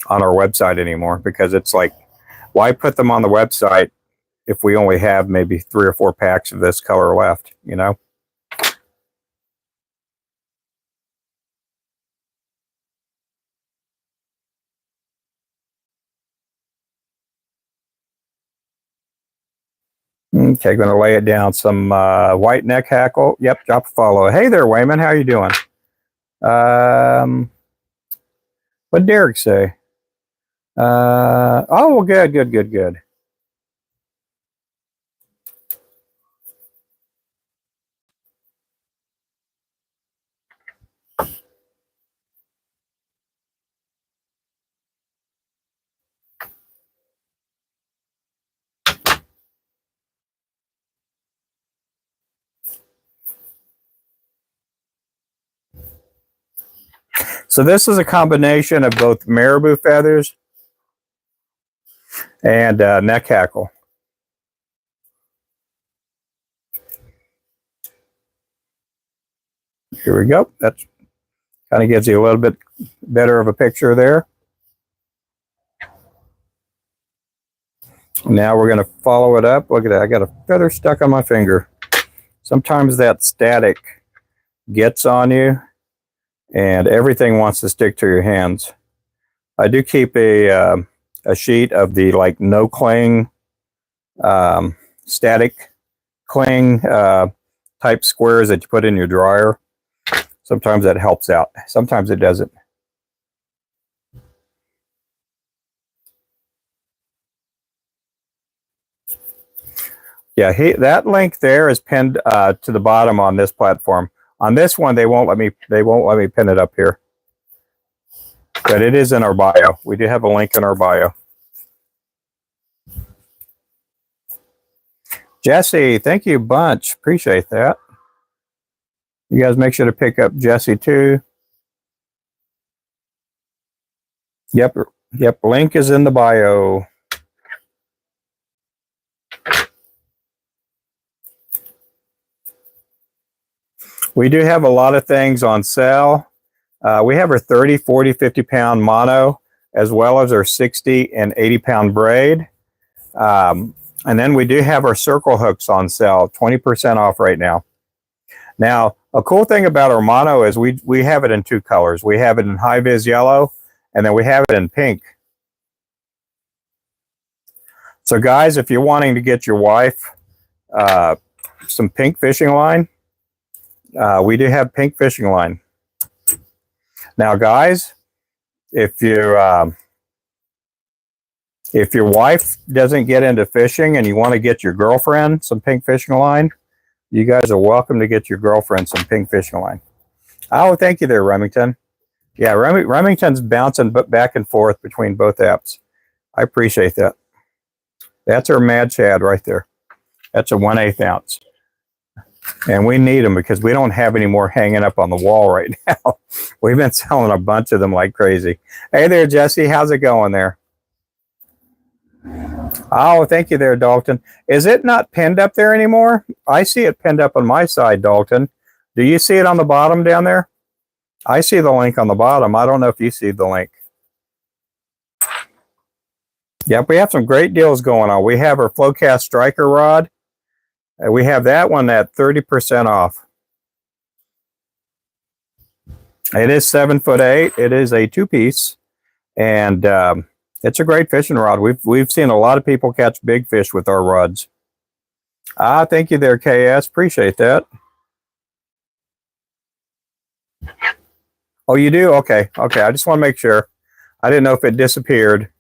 on our website anymore, because it's like, why put them on the website if we only have maybe 3 or 4 packs of this color left, you know? Okay, going to lay it down. Some white neck hackle. Yep, drop a follow. Hey there, Wayman. How you doing? What'd Derek say? Oh, well, good, good, good, good. So this is a combination of both marabou feathers and neck hackle. Here we go. That's kind of gives you a little bit better of a picture there. Now we're going to follow it up. Look at that. I got a feather stuck on my finger. Sometimes that static gets on you and everything wants to stick to your hands. I do keep a sheet of the like no cling, static cling type squares that you put in your dryer. Sometimes that helps out. Sometimes it doesn't. Yeah, that link there is pinned to the bottom on this platform. On this one, they won't let me pin it up here. But it is in our bio. We do have a link in our bio. Jesse, thank you a bunch. Appreciate that. You guys make sure to pick up Jesse too. Yep, link is in the bio. We do have a lot of things on sale. We have our 30, 40, 50 pound mono, as well as our 60 and 80 pound braid. And then we do have our circle hooks on sale, 20% off right now. Now, a cool thing about our mono is we have it in two colors. We have it in high vis yellow, and then we have it in pink. So guys, if you're wanting to get your wife some pink fishing line, we do have pink fishing line. Now guys, if your wife doesn't get into fishing and you want to get your girlfriend some pink fishing line, you guys are welcome to get your girlfriend some pink fishing line. Oh, thank you there, Remington. Yeah, Remington's bouncing back and forth between both apps. I appreciate that. That's our Mad Shad right there. That's a 1/8 ounce. And we need them because we don't have any more hanging up on the wall right now. We've been selling a bunch of them like crazy. Hey there, Jesse. How's it going there? Oh, thank you there, Dalton. Is it not pinned up there anymore? I see it pinned up on my side, Dalton. Do you see it on the bottom down there? I see the link on the bottom. I don't know if you see the link. Yep, we have some great deals going on. We have our Flowcast Striker rod. We have that one at 30% off. It is 7'8". It is a 2-piece, and it's a great fishing rod. We've seen a lot of people catch big fish with our rods. Ah, thank you there, KS. Appreciate that. Oh, you do? Okay. Okay. I just want to make sure. I didn't know if it disappeared.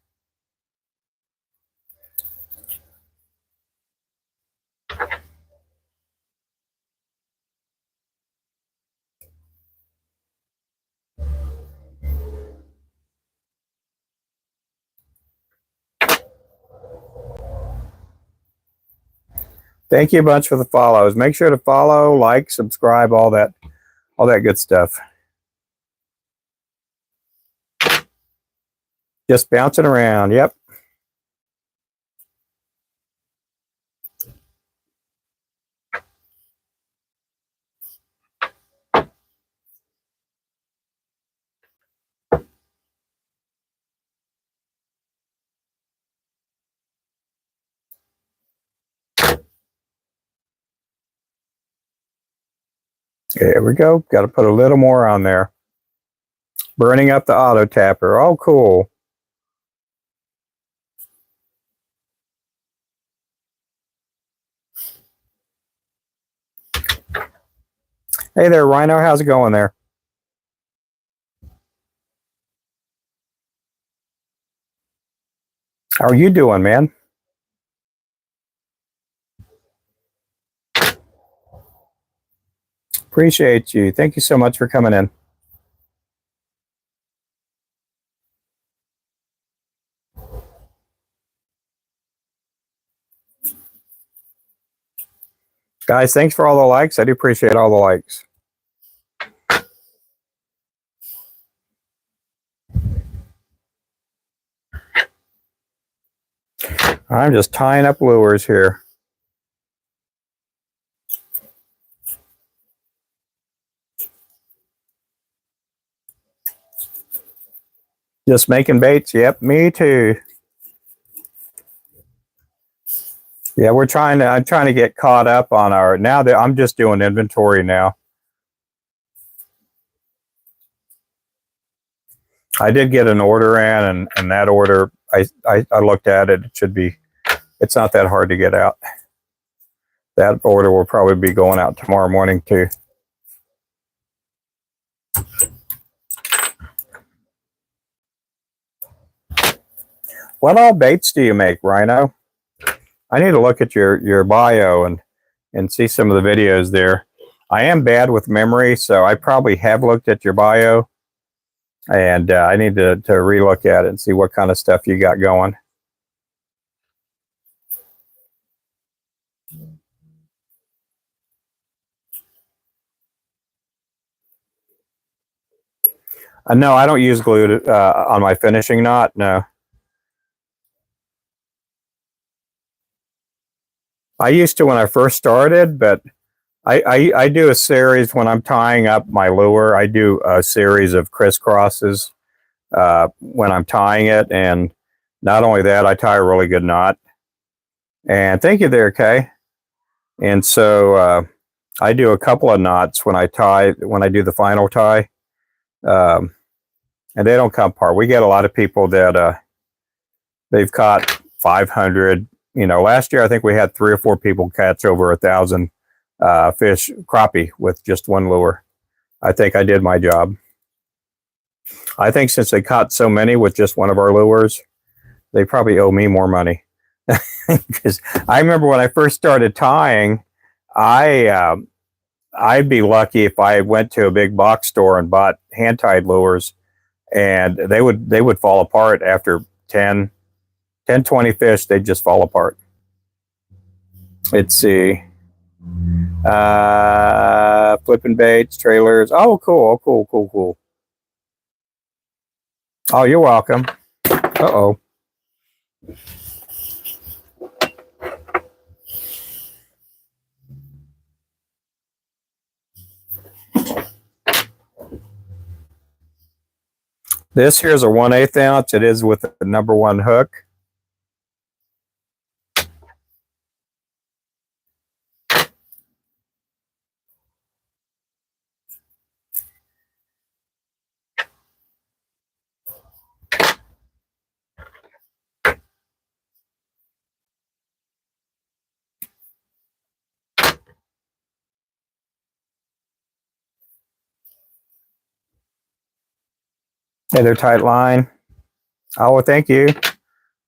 Thank you a bunch for the follows. Make sure to follow, like, subscribe, all that good stuff. Just bouncing around. Yep. There we go. Got to put a little more on there. Burning up the auto tapper. Oh, cool. Hey there, Rhino. How's it going there? How are you doing, man? Appreciate you. Thank you so much for coming in. Guys, thanks for all the likes. I do appreciate all the likes. I'm just tying up lures here. Just making baits. Yep, me too. Yeah, I'm trying to get caught up on our, now that I'm just doing inventory now. I did get an order in, and that order, I looked at it. It should be, it's not that hard to get out. That order will probably be going out tomorrow morning too. What all baits do you make, Rhino? I need to look at your bio and see some of the videos there. I am bad with memory, so I probably have looked at your bio, and I need to relook at it and see what kind of stuff you got going. No, I don't use glue on my finishing knot. No, I used to when I first started, but I do a series when I'm tying up my lure. I do a series of crisscrosses when I'm tying it, and not only that, I tie a really good knot. And thank you there, Kay. And so I do a couple of knots when I do the final tie, and they don't come apart. We get a lot of people that they've caught 500. You know, last year I think we had 3 or 4 people catch over 1,000 fish crappie with just one lure. I think I did my job. I think since they caught so many with just one of our lures, they probably owe me more money. Because I remember when I first started tying, I'd be lucky if I went to a big box store and bought hand tied lures, and they would fall apart after 10, 20 fish. They'd just fall apart. Let's see. Flipping baits, trailers. Oh, cool. Oh, you're welcome. Uh-oh. This here's a 1/8 ounce. It is with the #1 hook. Hey, they're tight line. Oh, thank you.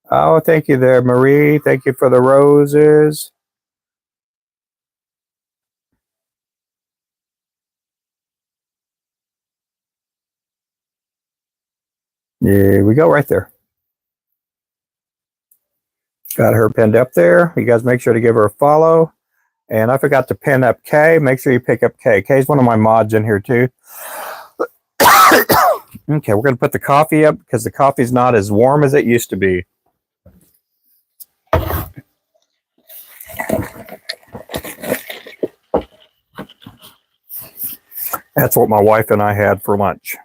Oh, thank you there, Marie. Thank you for the roses. Yeah, we go right there. Got her pinned up there. You guys make sure to give her a follow. And I forgot to pin up Kay. Make sure you pick up Kay. Kay's one of my mods in here too. Okay, we're going to put the coffee up because the coffee's not as warm as it used to be. That's what my wife and I had for lunch.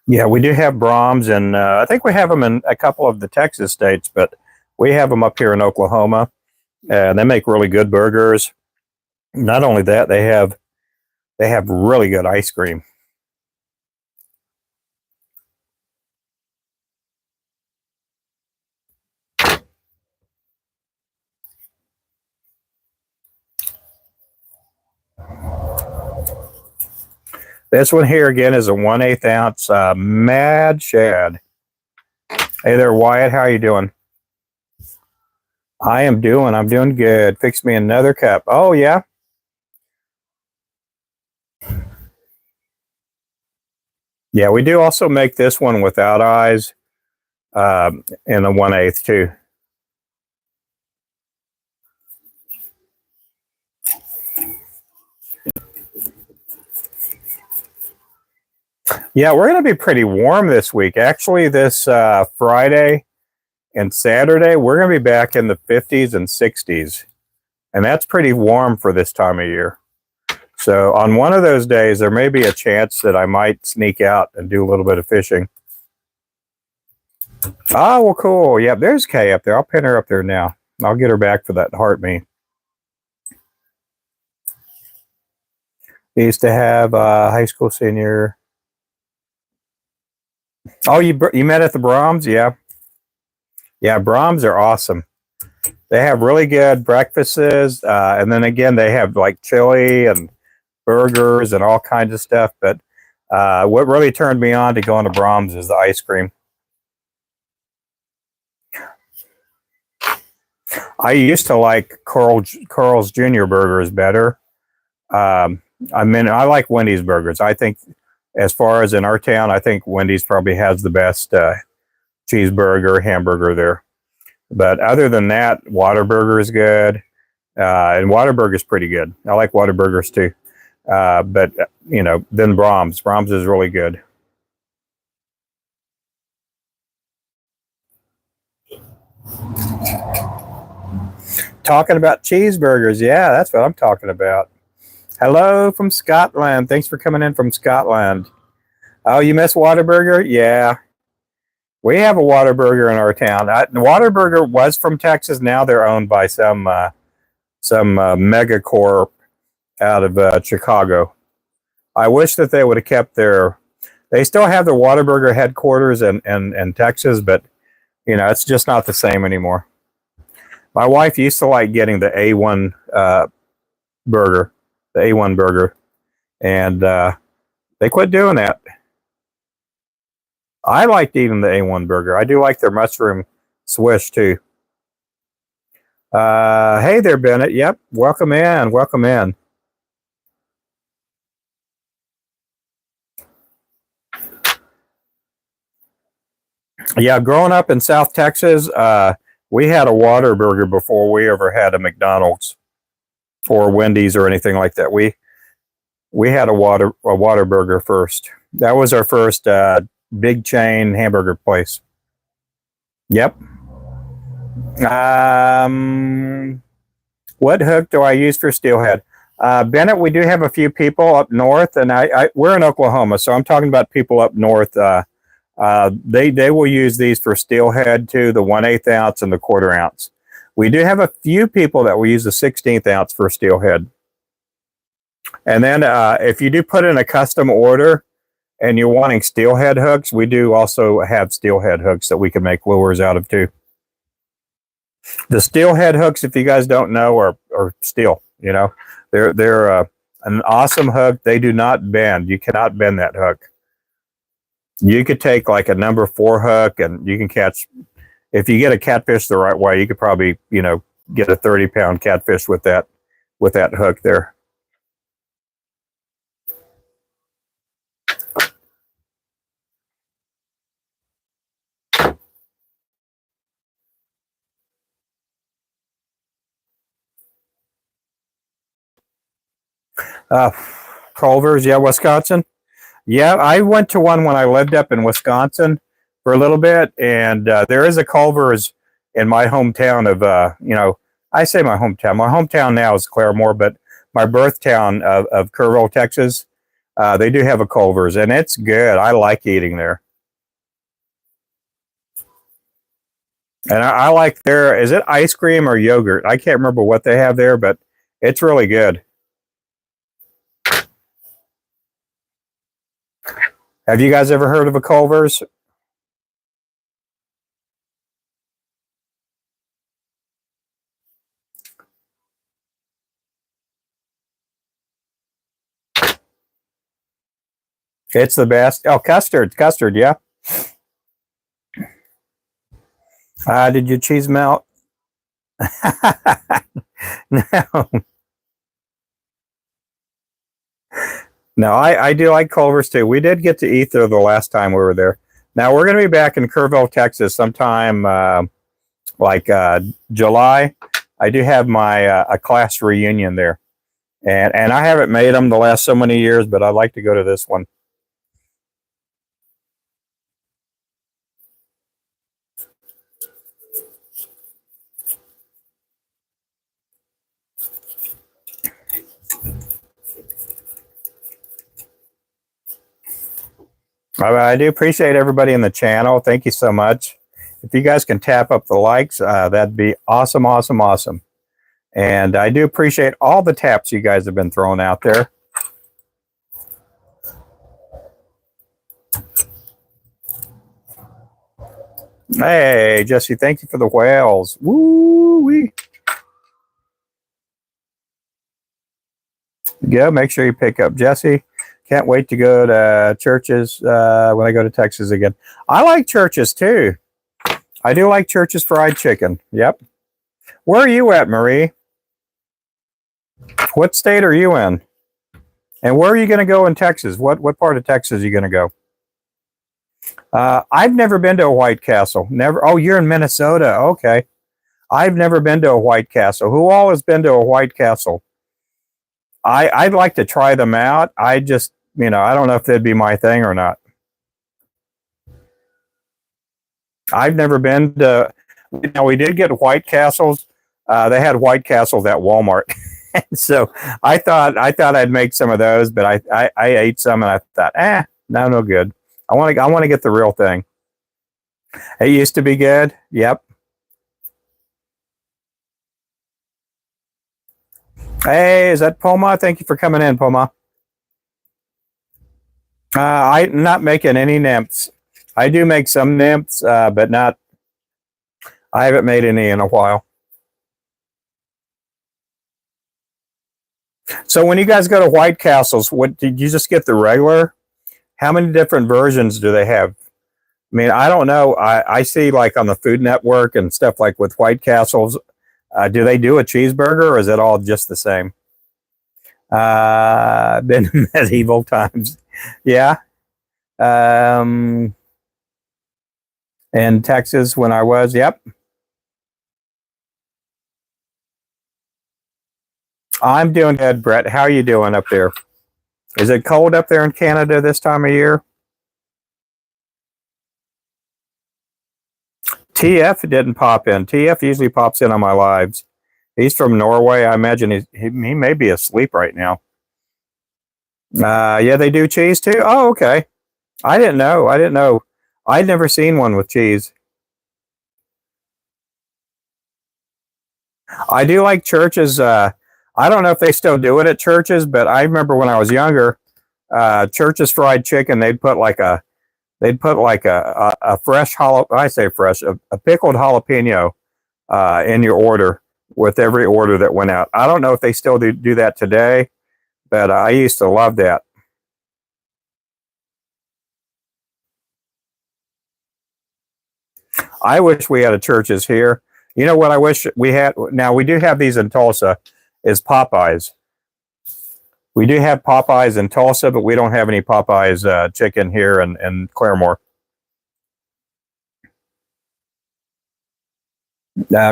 Yeah, we do have Brahms, and I think we have them in a couple of the Texas states, but we have them up here in Oklahoma, and they make really good burgers. Not only that, they have really good ice cream. This one here again is a 1/8 ounce Mad Shad. Hey there, Wyatt. How you doing? I'm doing good. Fix me another cup. Oh yeah. Yeah, we do also make this one without eyes in the 1/8 too. Yeah, we're going to be pretty warm this week. Actually, this Friday and Saturday, we're going to be back in the 50s and 60s. And that's pretty warm for this time of year. So on one of those days, there may be a chance that I might sneak out and do a little bit of fishing. Oh, well, cool. Yeah, there's Kay up there. I'll pin her up there now. I'll get her back for that heart me. We used to have a high school senior. Oh, you met at the Brahms? Yeah. Yeah, Brahms are awesome. They have really good breakfasts, and then again, they have like chili and burgers and all kinds of stuff. But what really turned me on to going to Brahms is the ice cream. I used to like Carl's Jr. burgers better. I mean, I like Wendy's burgers. I think, as far as in our town, I think Wendy's probably has the best cheeseburger, hamburger there. But other than that, Whataburger is good, and Whataburger is pretty good. I like Whataburgers too. But you know, then Brahms is really good. Talking about cheeseburgers, yeah, that's what I'm talking about. Hello from Scotland. Thanks for coming in from Scotland. Oh, you miss Whataburger? Yeah, we have a Whataburger in our town. Whataburger was from Texas. Now they're owned by some mega corp out of Chicago. I wish that they would have kept their. They still have the Whataburger headquarters in Texas, but you know it's just not the same anymore. My wife used to like getting the A1 burger, the A1 burger, and they quit doing that. I liked eating the A1 burger. I do like their mushroom swish too. Hey there, Bennett. Yep, welcome in. Welcome in. Yeah, growing up in South Texas, we had a Whataburger before we ever had a McDonald's or Wendy's or anything like that. We had a Whataburger first. That was our first big chain hamburger place. Yep. What hook do I use for steelhead? Bennett, we do have a few people up north, and we're in Oklahoma, so I'm talking about people up north. They will use these for steelhead too, the 1/8 ounce and the 1/4 ounce. We do have a few people that will use the 16th ounce for steelhead. And then if you do put in a custom order and you're wanting steelhead hooks, we do also have steelhead hooks that we can make lures out of too. The steelhead hooks, if you guys don't know, are steel. You know, they're an awesome hook. They do not bend. You cannot bend that hook. You could take like a number 4 hook, and you can catch. If you get a catfish the right way, you could probably get a 30-pound catfish with that hook there. Uh, Culver's, yeah, Wisconsin. Yeah, I went to one when I lived up in Wisconsin for a little bit, and there is a Culver's in my hometown of, I say my hometown. My hometown now is Claremore, but my birth town of Kerrville, Texas, they do have a Culver's, and it's good. I like eating there. And I like their, is it ice cream or yogurt? I can't remember what they have there, but it's really good. Have you guys ever heard of a Culver's? It's the best. Oh, custard, yeah. Did your cheese melt? No, no, I do like Culver's too. We did get to eat there the last time we were there. Now we're going to be back in Kerrville, Texas sometime like July. I do have my a class reunion there, and I haven't made them the last so many years, but I'd like to go to this one. I do appreciate everybody in the channel. Thank you so much. If you guys can tap up the likes, that'd be awesome, awesome, awesome. And I do appreciate all the taps you guys have been throwing out there. Hey, Jesse, thank you for the whales. Woo-wee. Go, make sure you pick up Jesse. Can't wait to go to Church's when I go to Texas again. I like Church's too. I do like Church's fried chicken. Yep. Where are you at, Marie? What state are you in? And where are you going to go in Texas? What part of Texas are you going to go? I've never been to a White Castle. Never. Oh, you're in Minnesota. Okay. I've never been to a White Castle. Who all has been to a White Castle? I'd like to try them out. I just, I don't know if that'd be my thing or not. I've never been to. We did get White Castles. They had White Castles at Walmart, so I thought I'd make some of those, but I ate some and I thought, no good. I want to get the real thing. It used to be good. Yep. Hey, is that Poma? Thank you for coming in, Poma. I'm not making any nymphs. I do make some nymphs, but not. I haven't made any in a while. So when you guys go to White Castles, what did you just get the regular? How many different versions do they have? I mean, I don't know. I see like on the Food Network and stuff like with White Castles. Do they do a cheeseburger or is it all just the same? Been in medieval times. Yeah. In Texas when I was, yep. I'm doing good, Brett. How are you doing up there? Is it cold up there in Canada this time of year? TF didn't pop in. TF usually pops in on my lives. He's from Norway. I imagine he may be asleep right now. Yeah, they do cheese too. Oh, okay. I didn't know. I'd never seen one with cheese. I do like Church's. I don't know if they still do it at Church's, but I remember when I was younger, Church's fried chicken. They'd put like a fresh a pickled jalapeno in your order with every order that went out. I don't know if they still do that today, but I used to love that. I wish we had a Church's here. You know what I wish we had? Now we do have these in Tulsa, is Popeyes. We do have Popeyes in Tulsa, but we don't have any Popeyes chicken here in Claremore.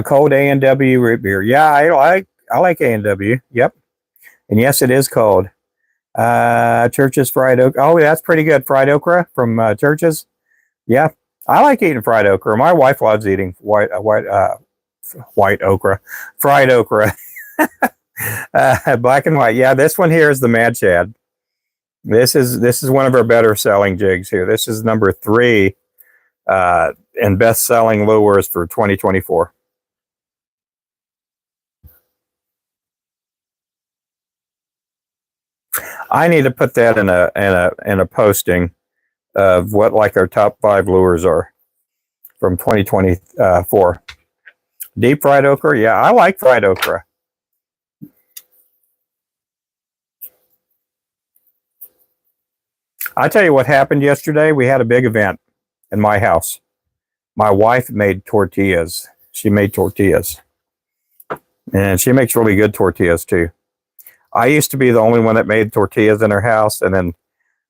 Cold A&W root beer. Yeah, I like A&W. Yep. And yes, it is cold. Church's fried okra. Oh, that's pretty good. Fried okra from Church's. Yeah, I like eating fried okra. My wife loves eating white okra, fried okra. Black and white. Yeah, this one here is the Mad Shad. This is one of our better selling jigs here. This is number 3 in best selling lures for 2024. I need to put that in a posting of what like our top 5 lures are from 2024. Deep fried okra. Yeah, I like fried okra. I tell you what happened yesterday. We had a big event in my house. My wife made tortillas. She made tortillas, and she makes really good tortillas too. I used to be the only one that made tortillas in her house, and then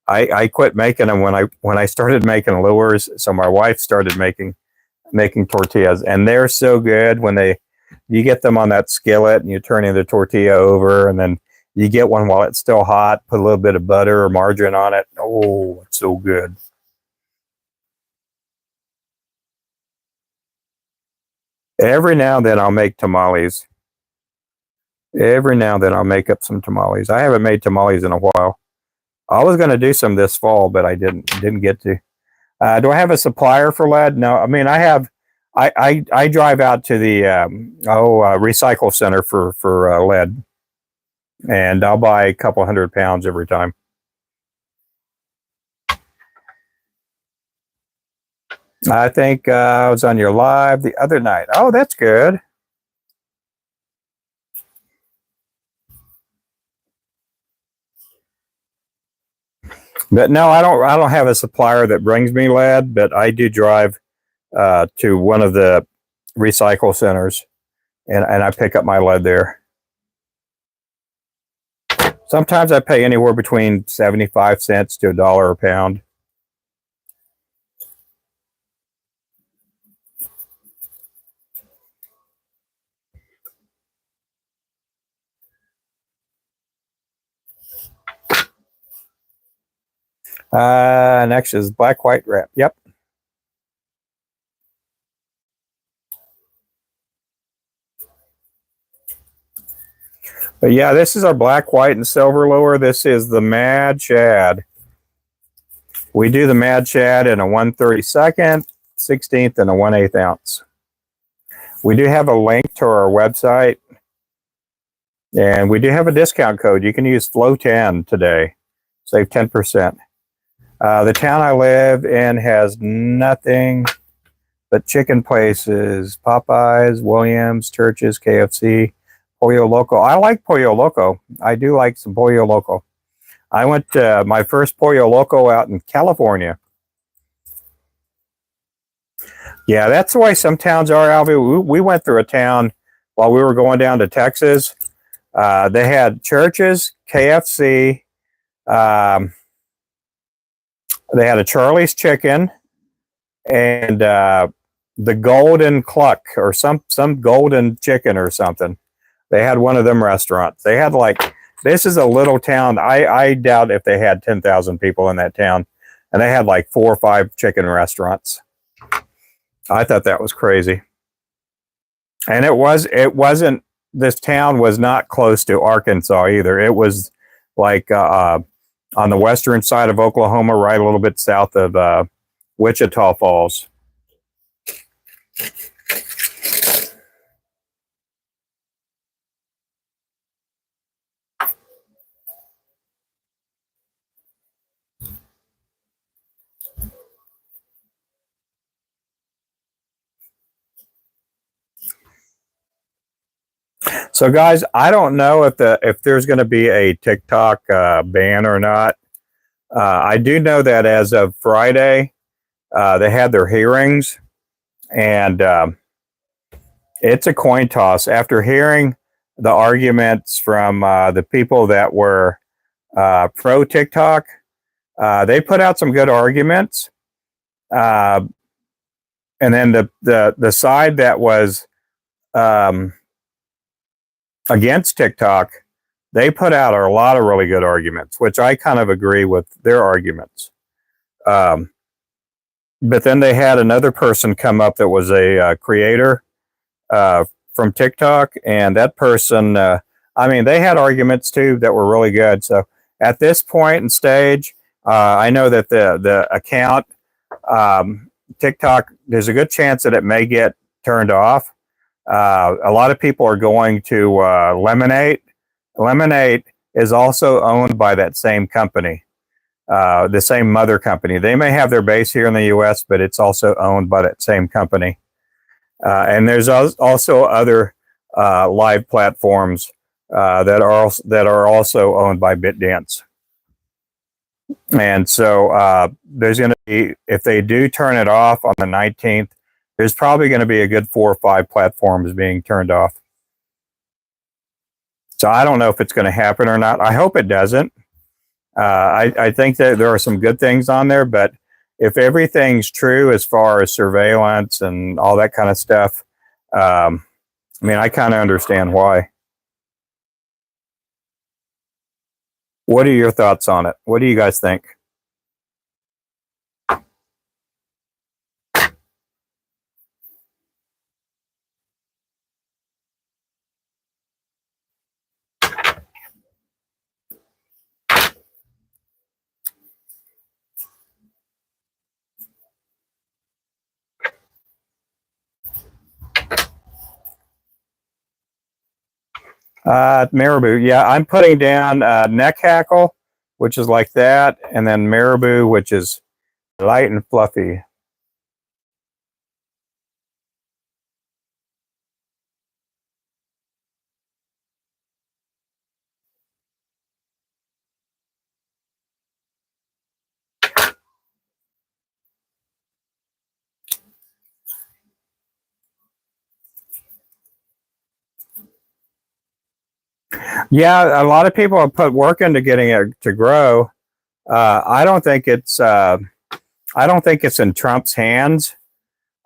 I quit making them when I started making lures. So my wife started making tortillas, and they're so good when you get them on that skillet and you turn the tortilla over, and then you get one while it's still hot, put a little bit of butter or margarine on it. Oh, it's so good. Every now and then I'll make tamales. Every now and then I'll make up some tamales. I haven't made tamales in a while. I was going to do some this fall, but I didn't get to. Do I have a supplier for lead? No. I mean, I have. I drive out to the recycle center for lead, and I'll buy a couple 100 pounds every time. I think I was on your live the other night. Oh, that's good. But no, I don't have a supplier that brings me lead, but I do drive to one of the recycle centers, and I pick up my lead there. Sometimes I pay anywhere between 75 cents to $1 a pound. Next is black white wrap. Yep. But yeah, this is our black, white, and silver lure. This is the Mad Shad. We do the Mad Shad in a 1/32, 16th, and a 1/8 ounce. We do have a link to our website, and we do have a discount code. You can use FLOW10 today, save 10%. The town I live in has nothing but chicken places: Popeyes, Williams, Church's, KFC, Pollo Loco. I like Pollo Loco. I do like some Pollo Loco. I went to my first Pollo Loco out in California. Yeah, that's the way some towns are, Alvy. We went through a town while we were going down to Texas. They had Church's, KFC. They had a Charlie's Chicken, and the Golden Cluck, or some golden chicken or something. They had one of them restaurants. They had this is a little town. I doubt if they had 10,000 people in that town, and they had like 4 or 5 chicken restaurants. I thought that was crazy. And it wasn't, this town was not close to Arkansas either. It was like on the western side of Oklahoma, right a little bit south of Wichita Falls. So guys, I don't know if there's going to be a TikTok ban or not. I do know that as of Friday, they had their hearings, and it's a coin toss. After hearing the arguments from the people that were pro TikTok, they put out some good arguments, and then the side that was against TikTok, they put out a lot of really good arguments, which I kind of agree with their arguments. But then they had another person come up that was a creator from TikTok, and that person, I mean, they had arguments too that were really good. So at this point and stage, I know that the account, TikTok, there's a good chance that it may get turned off. A lot of people are going to Lemonade. Lemonade is also owned by that same company, the same mother company. They may have their base here in the U.S., but it's also owned by that same company. And there's also other live platforms that are also owned by BitDance. And so there's going to be, if they do turn it off on the 19th, there's probably going to be a good 4 or 5 platforms being turned off. So I don't know if it's going to happen or not. I hope it doesn't. I think that there are some good things on there, but if everything's true as far as surveillance and all that kind of stuff, I mean, I kind of understand why. What are your thoughts on it? What do you guys think? Marabou, yeah, I'm putting down neck hackle, which is like that, and then marabou, which is light and fluffy. Yeah, a lot of people have put work into getting it to grow. I don't think it's in Trump's hands.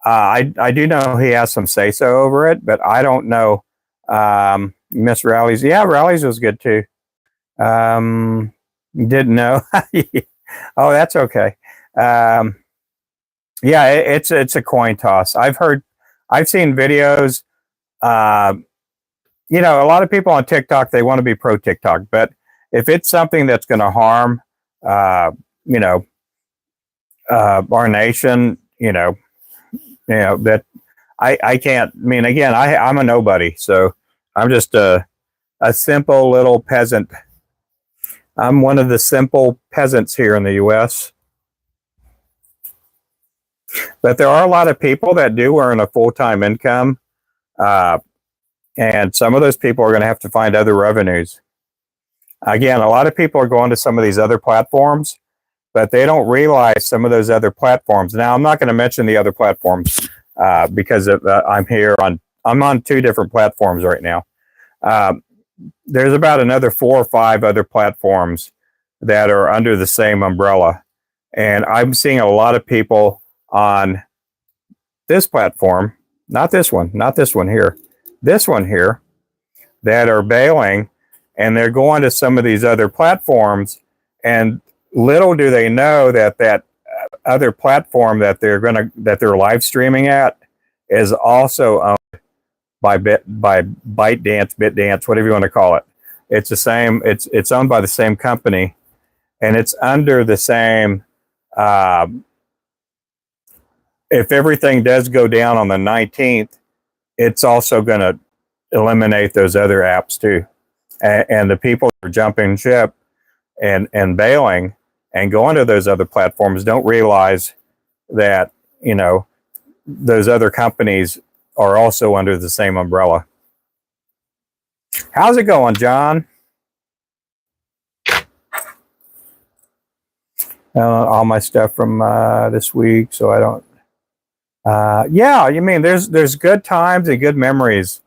I do know he has some say so over it, but I don't know. Miss Rallies, yeah, Rallies was good too. Didn't know. Oh, that's okay. Yeah, it's a coin toss. I've seen videos. You know, a lot of people on TikTok, they want to be pro TikTok, but if it's something that's going to harm, you know, our nation, you know that I can't. I mean, again, I'm a nobody, so I'm just a simple little peasant. I'm one of the simple peasants here in the U.S. But there are a lot of people that do earn a full-time income, and some of those people are going to have to find other revenues. Again, a lot of people are going to some of these other platforms, but they don't realize some of those other platforms. Now, I'm not going to mention the other platforms because I'm on 2 different platforms right now. There's about another 4 or 5 other platforms that are under the same umbrella. And I'm seeing a lot of people on this platform, not this one here, this one here, that are bailing, and they're going to some of these other platforms, and little do they know that other platform that they're live streaming at is also owned by ByteDance, whatever you want to call it. It's the same. It's owned by the same company, and it's under the same. If everything does go down on the 19th, it's also going to eliminate those other apps too. And the people who are jumping ship and bailing and going to those other platforms don't realize that, you know, those other companies are also under the same umbrella. How's it going, John? All my stuff from this week, so I don't. Yeah, you mean there's good times and good memories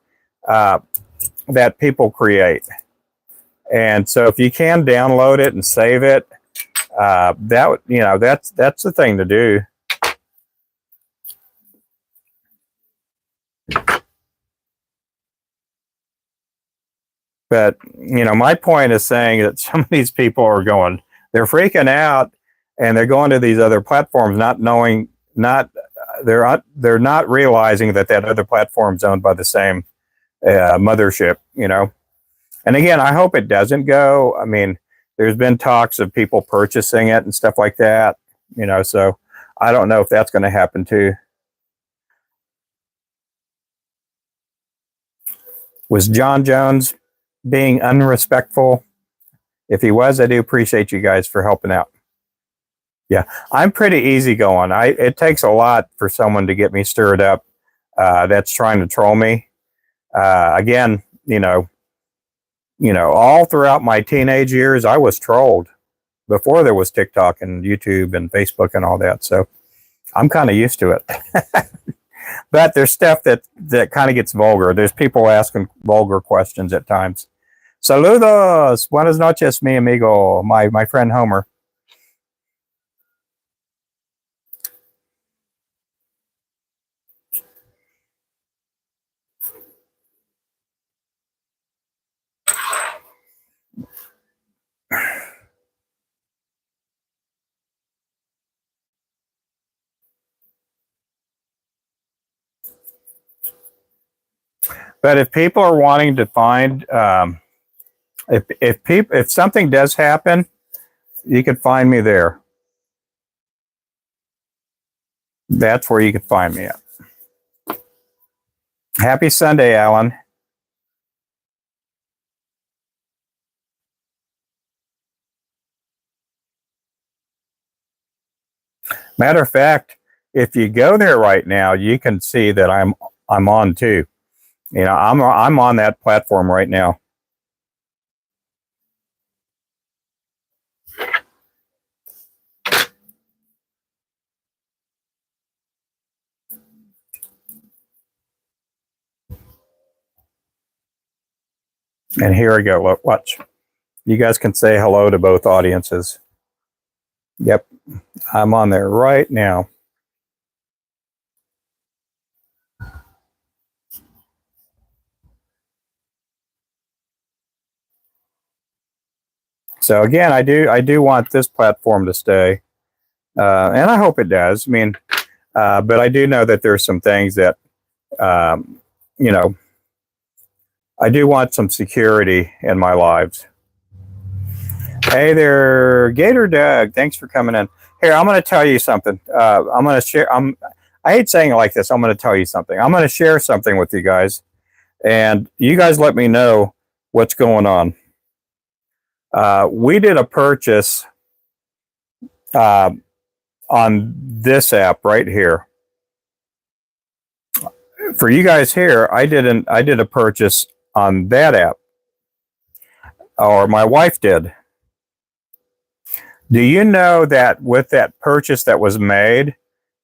that people create, and so if you can download it and save it, that's the thing to do. But my point is saying that some of these people are they're freaking out, and they're going to these other platforms, not knowing, they're not realizing that other platform's owned by the same mothership. And again, I hope it doesn't go. I mean, there's been talks of people purchasing it and stuff like that. So I don't know if that's going to happen too. Was John Jones being unrespectful? If he was, I do appreciate you guys for helping out. Yeah, I'm pretty easygoing. It takes a lot for someone to get me stirred up that's trying to troll me. Again, all throughout my teenage years, I was trolled. before there was TikTok and YouTube and Facebook and all that. So I'm kind of used to it. But there's stuff that kind of gets vulgar. There's people asking vulgar questions at times. Saludos, buenas noches, mi amigo, my friend Homer. But if people are wanting to find, if something does happen, you can find me there. That's where you can find me at. Happy Sunday, Alan. Matter of fact, if you go there right now, you can see that I'm on too. You know, I'm on that platform right now. And here we go. Look, watch. You guys can say hello to both audiences. Yep, I'm on there right now. So again, I do want this platform to stay, and I hope it does. I mean, but I do know that there's some things that, you know, I do want some security in my lives. Hey there, Gator Doug. Thanks for coming in. Here, I'm going to tell you something. I'm going to share. I hate saying it like this. I'm going to tell you something. I'm going to share something with you guys, and you guys let me know what's going on. We did a purchase on this app right here. For you guys here, I did a purchase on that app, or my wife did. Do you know that with that purchase that was made,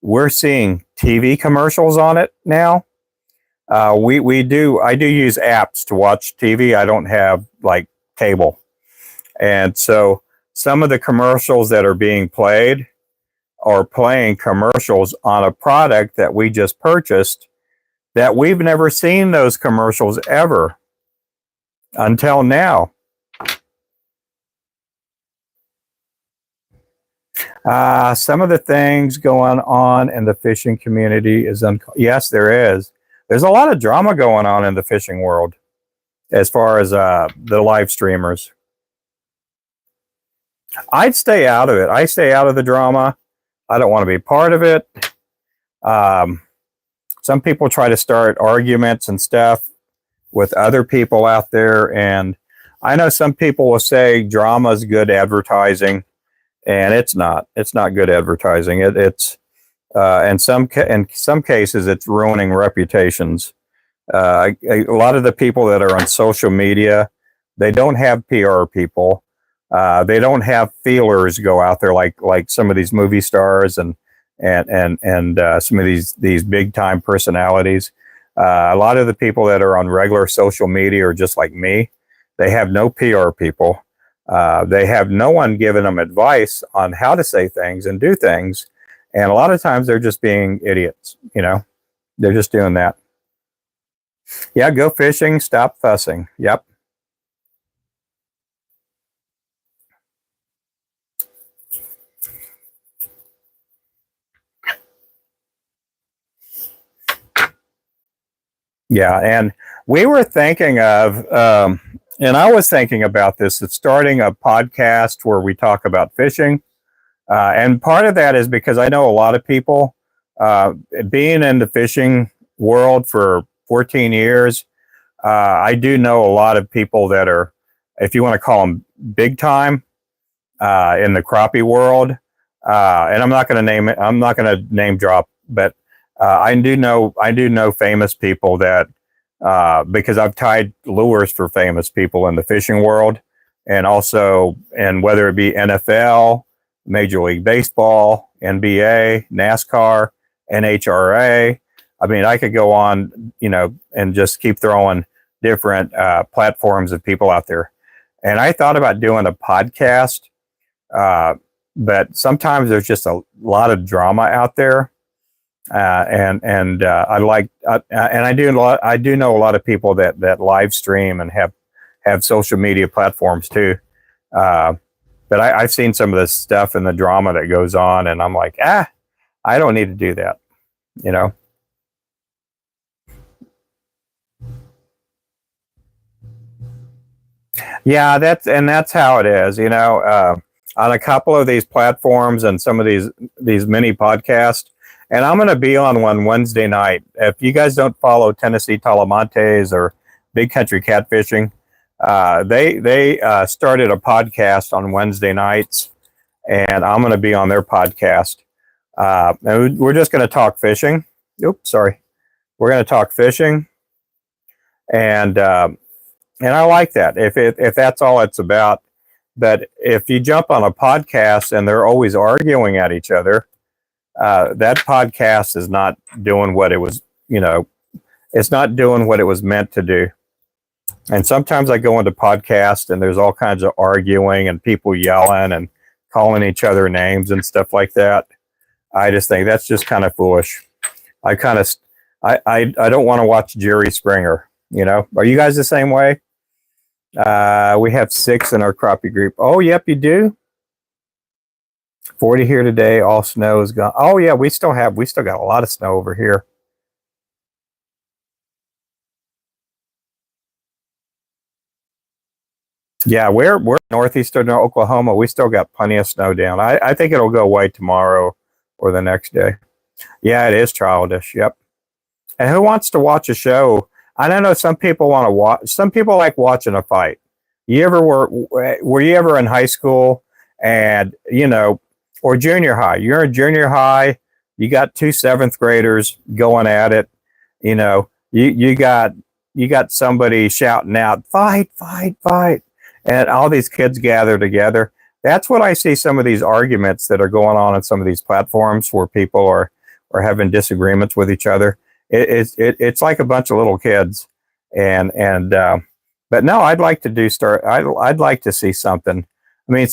we're seeing TV commercials on it now? I do use apps to watch TV. I don't have like cable. And so some of the commercials that are being played are playing commercials on a product that we just purchased that we've never seen those commercials ever until now. Some of the things going on in the fishing community is, yes, there is. There's a lot of drama going on in the fishing world as far as the live streamers. I'd stay out of it. I stay out of the drama. I don't want to be part of it. Some people try to start arguments and stuff with other people out there, and I know some people will say drama is good advertising, and it's not. It's not good advertising. It's in some cases it's ruining reputations. A lot of the people that are on social media, they don't have PR people. They don't have feelers go out there like some of these movie stars and some of these big time personalities. A lot of the people that are on regular social media are just like me. They have no PR people. They have no one giving them advice on how to say things and do things. And a lot of times they're just being idiots, you know. They're just doing that. Yeah, go fishing, stop fussing. Yep. Yeah, and we were thinking of, and I was thinking about this, of starting a podcast where we talk about fishing. And part of that is because I know a lot of people, being in the fishing world for 14 years, I do know a lot of people that are, if you want to call them big time, in the crappie world. And I'm not going to name it. I'm not going to name drop, but I do know famous people that, because I've tied lures for famous people in the fishing world, and also, and whether it be NFL, Major League Baseball, NBA, NASCAR, NHRA. I mean, I could go on, and just keep throwing different platforms of people out there. And I thought about doing a podcast, but sometimes there's just a lot of drama out there. And I do know a lot of people that live stream and have social media platforms too. But I've seen some of this stuff and the drama that goes on, and I'm like, I don't need to do that, Yeah, that's how it is, on a couple of these platforms and some of these mini podcasts. And I'm going to be on one Wednesday night. If you guys don't follow Tennessee Talamantes or Big Country Catfishing, they started a podcast on Wednesday nights, and I'm going to be on their podcast. And we're just going to talk fishing. Oops, sorry. We're going to talk fishing, and I like that. If that's all it's about. But if you jump on a podcast and they're always arguing at each other, that podcast is not doing what it was. It's not doing what it was meant to do. And sometimes I go into podcasts and there's all kinds of arguing and people yelling and calling each other names and stuff like that. I just think that's just kind of foolish. I don't want to watch Jerry Springer. Are you guys the same way? We have 6 in our crappie group. Oh, yep, you do. 40 here today. All snow is gone. Oh yeah, we still got a lot of snow over here. Yeah, we're northeastern Oklahoma. We still got plenty of snow down. I think it'll go away tomorrow or the next day. Yeah, it is childish. Yep. And who wants to watch a show? I don't know. Some people want to watch. Some people like watching a fight. Were you ever in high school and or junior high? You're in junior high. You got 2 7th graders going at it. You got somebody shouting out, "Fight, fight, fight!" And all these kids gather together. That's what I see. Some of these arguments that are going on some of these platforms where people are having disagreements with each other. It's like a bunch of little kids, but no, I'd like to see something. I mean,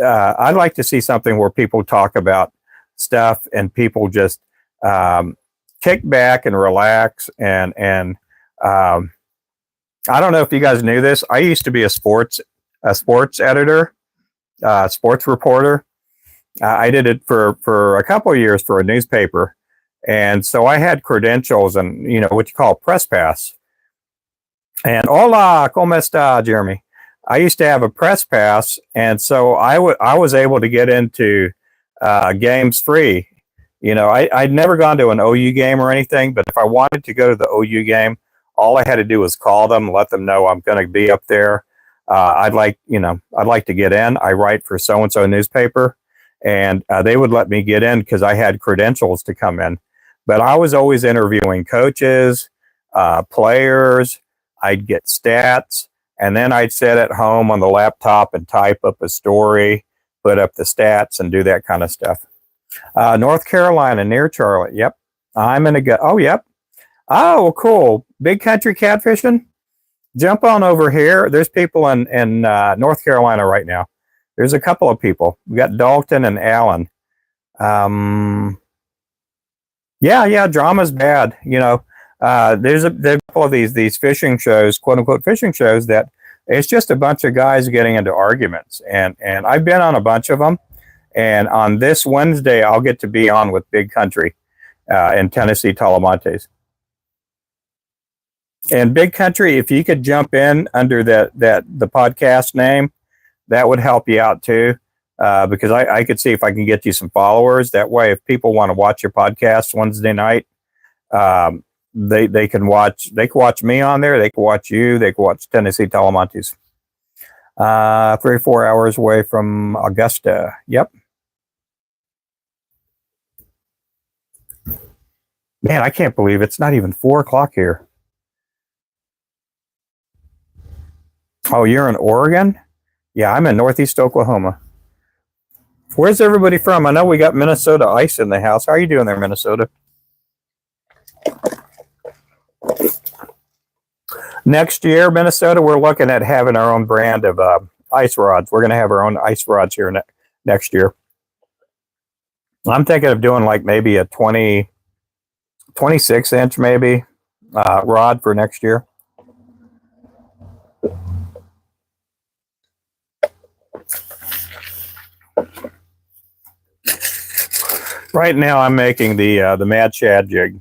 I'd like to see something where people talk about stuff and people just kick back and relax. And I don't know if you guys knew this. I used to be a sports editor, sports reporter. I did it for a couple of years for a newspaper. And so I had credentials and, what you call press pass. And hola, ¿cómo está, Jeremy? I used to have a press pass. And so I was able to get into games free. I'd never gone to an OU game or anything, but if I wanted to go to the OU game, all I had to do was call them, let them know I'm going to be up there. I'd like to get in. I write for so-and-so newspaper, and they would let me get in because I had credentials to come in. But I was always interviewing coaches, players. I'd get stats, and then I'd sit at home on the laptop and type up a story, put up the stats, and do that kind of stuff. North Carolina, near Charlotte. Yep. I'm in a oh, yep. Oh, cool. Big country catfishing. Jump on over here. There's people in North Carolina right now. There's a couple of people. We got Dalton and Allen. Yeah, drama's bad. There's a couple of these fishing shows, quote unquote fishing shows, that it's just a bunch of guys getting into arguments. And I've been on a bunch of them. And on this Wednesday, I'll get to be on with Big Country in Tennessee Talamantes. And Big Country, if you could jump in under the podcast name, that would help you out too. Because I could see if I can get you some followers. That way, if people want to watch your podcast Wednesday night, they can watch me on there. They can watch you. They can watch Tennessee Talamantes. 3 or 4 hours away from Augusta. Yep. Man, I can't believe it's not even 4 o'clock here. Oh, you're in Oregon? Yeah, I'm in Northeast Oklahoma. Where's everybody from? I know we got Minnesota Ice in the house. How are you doing there, Minnesota? Next year, Minnesota, we're looking at having our own brand of ice rods. We're going to have our own ice rods here next year. I'm thinking of doing like maybe a 26-inch maybe rod for next year. Right now, I'm making the Mad Shad jig.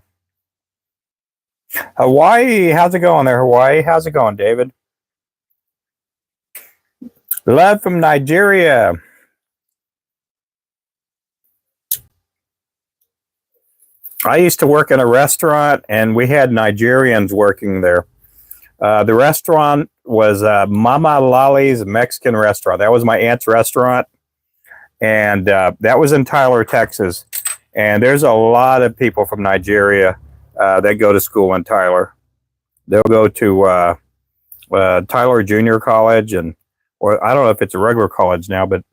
Hawaii, how's it going there, Hawaii? How's it going, David? Love from Nigeria. I used to work in a restaurant, and we had Nigerians working there. The restaurant was Mama Lali's Mexican restaurant. That was my aunt's restaurant, and that was in Tyler, Texas. And there's a lot of people from Nigeria that go to school in Tyler. They'll go to Tyler Junior College, or I don't know if it's a regular college now, but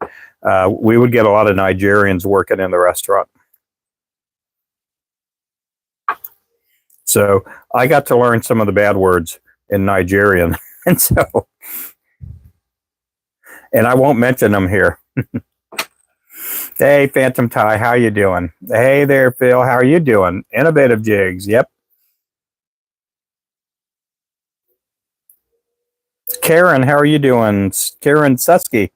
we would get a lot of Nigerians working in the restaurant. So I got to learn some of the bad words in Nigerian, and I won't mention them here. Hey, Phantom Ty, how you doing? Hey there, Phil, how are you doing? Innovative Jigs, yep. Karen, how are you doing? Karen Susky.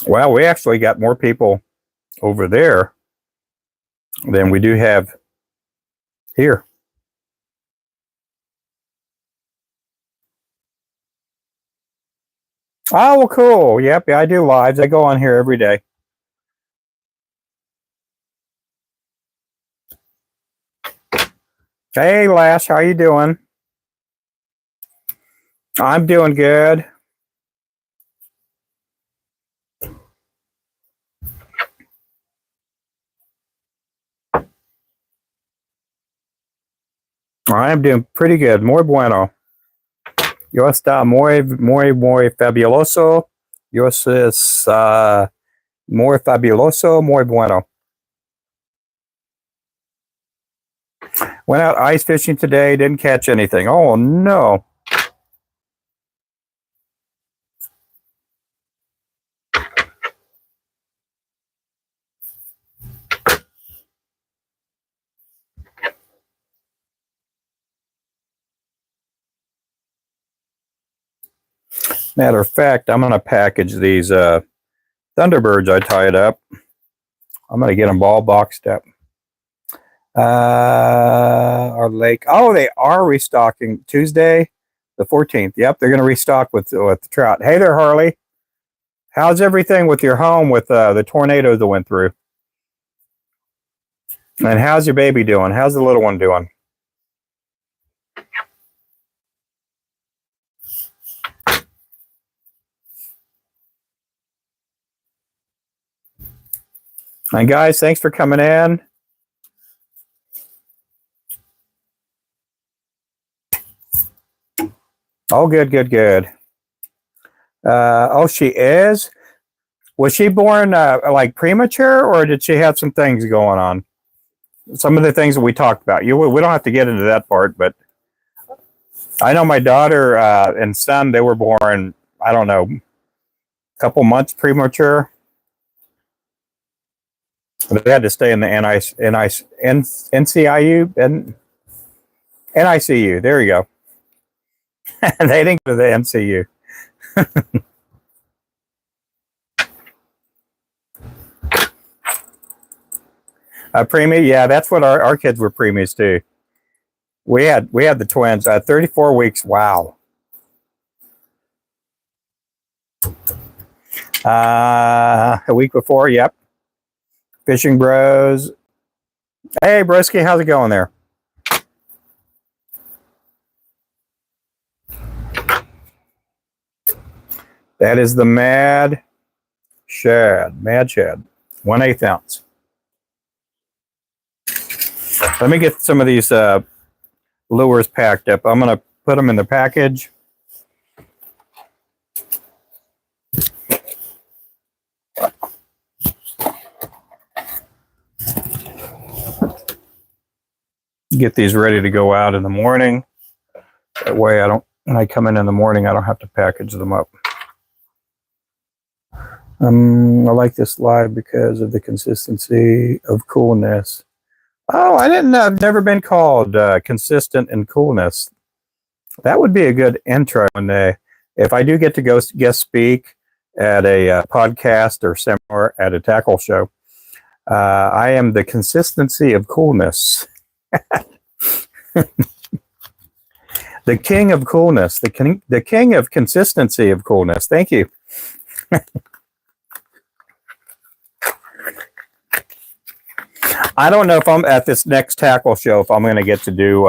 Well, we actually got more people over there than we do have here. Oh, well, cool. Yep, yeah, I do lives. I go on here every day. Hey, Lash, how you doing? I'm doing good. I'm doing pretty good. Muy bueno. Yo está muy, muy, muy fabuloso. Yo es muy fabuloso, muy bueno. Went out ice fishing today, didn't catch anything. Oh, no. Matter of fact, I'm going to package these Thunderbirds I tied up. I'm going to get them all boxed up. Our lake. Oh, they are restocking Tuesday, the 14th. Yep, they're going to restock with the trout. Hey there, Harley. How's everything with your home with the tornadoes that went through? And how's your baby doing? How's the little one doing? And guys, thanks for coming in. Oh, good, good, good. Oh, she is? Was she born like premature, or did she have some things going on? Some of the things that we talked about. We don't have to get into that part, but I know my daughter and son, they were born, I don't know, a couple months premature. They had to stay in the NCIU and NICU. There you go. They didn't go to the MCU. Preemie, yeah, that's what our kids were preemies too. We had the twins. 34 weeks. Wow. A week before, yep. Fishing Bros. Hey, Broski, how's it going there? That is the Mad shad, mad shad, 1/8 ounce. Let me get some of these lures packed up. I'm going to put them in the package. Get these ready to go out in the morning. That way when I come in the morning, I don't have to package them up. I like this live because of the consistency of coolness. Oh, I didn't know. I've never been called consistent in coolness. That would be a good intro one day. If I do get to go guest speak at a podcast or seminar at a tackle show, I am the consistency of coolness. The king of coolness. The king of consistency of coolness. Thank you. I don't know if I'm at this next tackle show if I'm going to get to do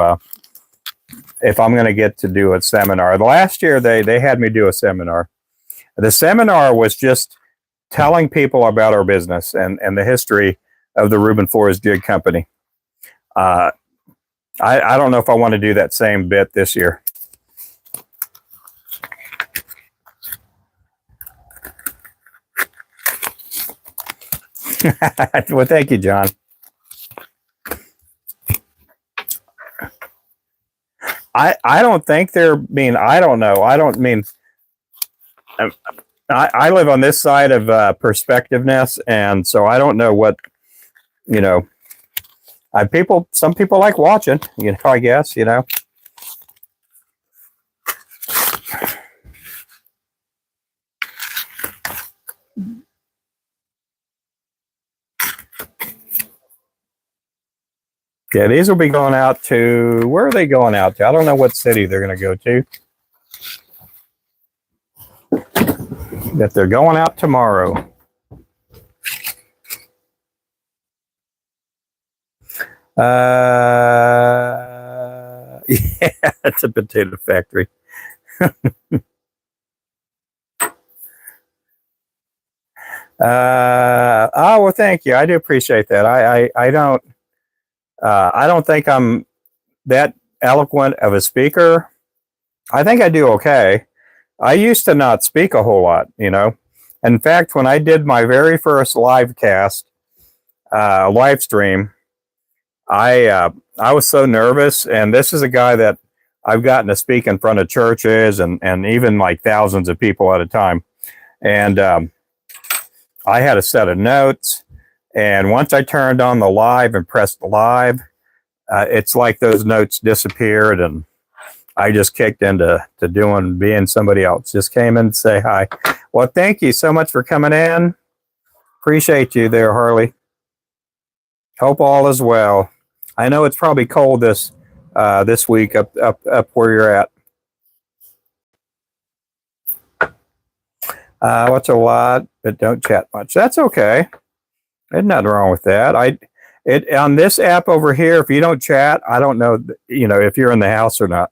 a seminar. Last year they had me do a seminar. The seminar was just telling people about our business and the history of the Ruben Flores Jig Company. I don't know if I want to do that same bit this year. Well, thank you, John. I don't think they're mean. I don't know. I don't mean. I live on this side of perspectiveness, and so I don't know what, you know. Some people like watching, you know, I guess, you know. Yeah, these will be going out to, where are they going out to? I don't know what city they're going to go to. That they're going out tomorrow. Yeah, it's a potato factory. Oh, well, thank you. I do appreciate that. I don't think I'm that eloquent of a speaker. I think I do okay. I used to not speak a whole lot, you know. In fact, when I did my very first live cast, live stream, I was so nervous. And this is a guy that I've gotten to speak in front of churches and even like thousands of people at a time. And I had a set of notes. And once I turned on the live and pressed live, it's like those notes disappeared, and I just kicked into being somebody else. Just came in to say hi. Well, thank you so much for coming in. Appreciate you there, Harley. Hope all is well. I know it's probably cold this week up where you're at. What's a lot, but don't chat much. That's okay. There's nothing wrong with that. On this app over here, if you don't chat, I don't know, you know, if you're in the house or not.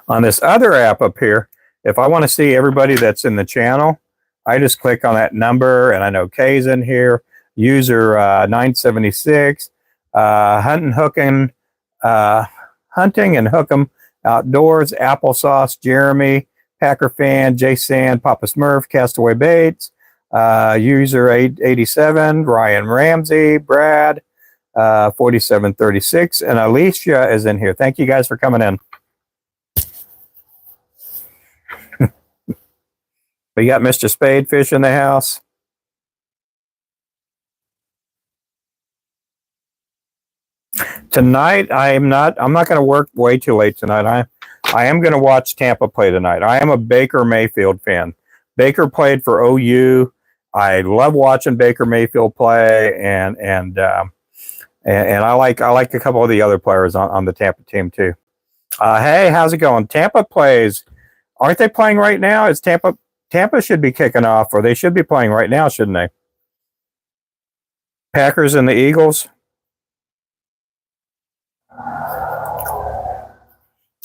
On this other app up here, if I want to see everybody that's in the channel, I just click on that number, and I know Kay's in here, user 976, hunting and hookem outdoors, applesauce, Jeremy, Packer fan, Jason, Papa Smurf, Castaway Baits, user 887, Ryan Ramsey, Brad, 4736, and Alicia is in here. Thank you guys for coming in. We got Mr. Spadefish in the house. Tonight, I'm not going to work way too late tonight. I am going to watch Tampa play tonight. I am a Baker Mayfield fan. Baker played for OU. I love watching Baker Mayfield play, and I like a couple of the other players on the Tampa team too. Hey, how's it going? Tampa plays. Aren't they playing right now? Tampa should be kicking off, or they should be playing right now, shouldn't they? Packers and the Eagles.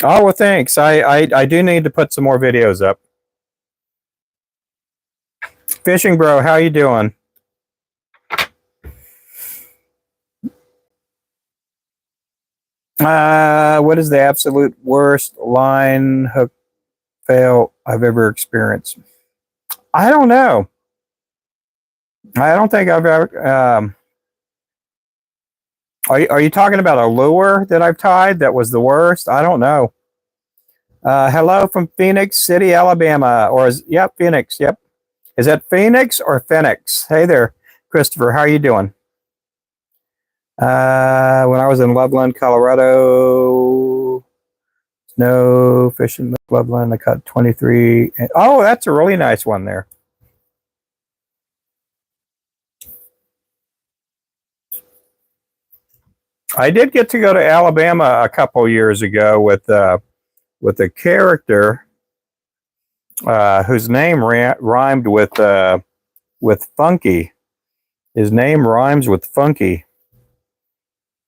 Oh, well, thanks. I do need to put some more videos up. Fishing Bro, how you doing? What is the absolute worst line hook fail I've ever experienced? I don't know. I don't think I've ever. Are you talking about a lure that I've tied that was the worst? I don't know. Hello from Phoenix City, Alabama. Yep, Phoenix. Yep. Is that Phoenix or Phoenix? Hey there, Christopher. How are you doing? When I was in Loveland, Colorado, snow fishing Loveland, I caught 23. Oh, that's a really nice one there. I did get to go to Alabama a couple years ago with a character whose name rhymed with Funky. His name rhymes with Funky.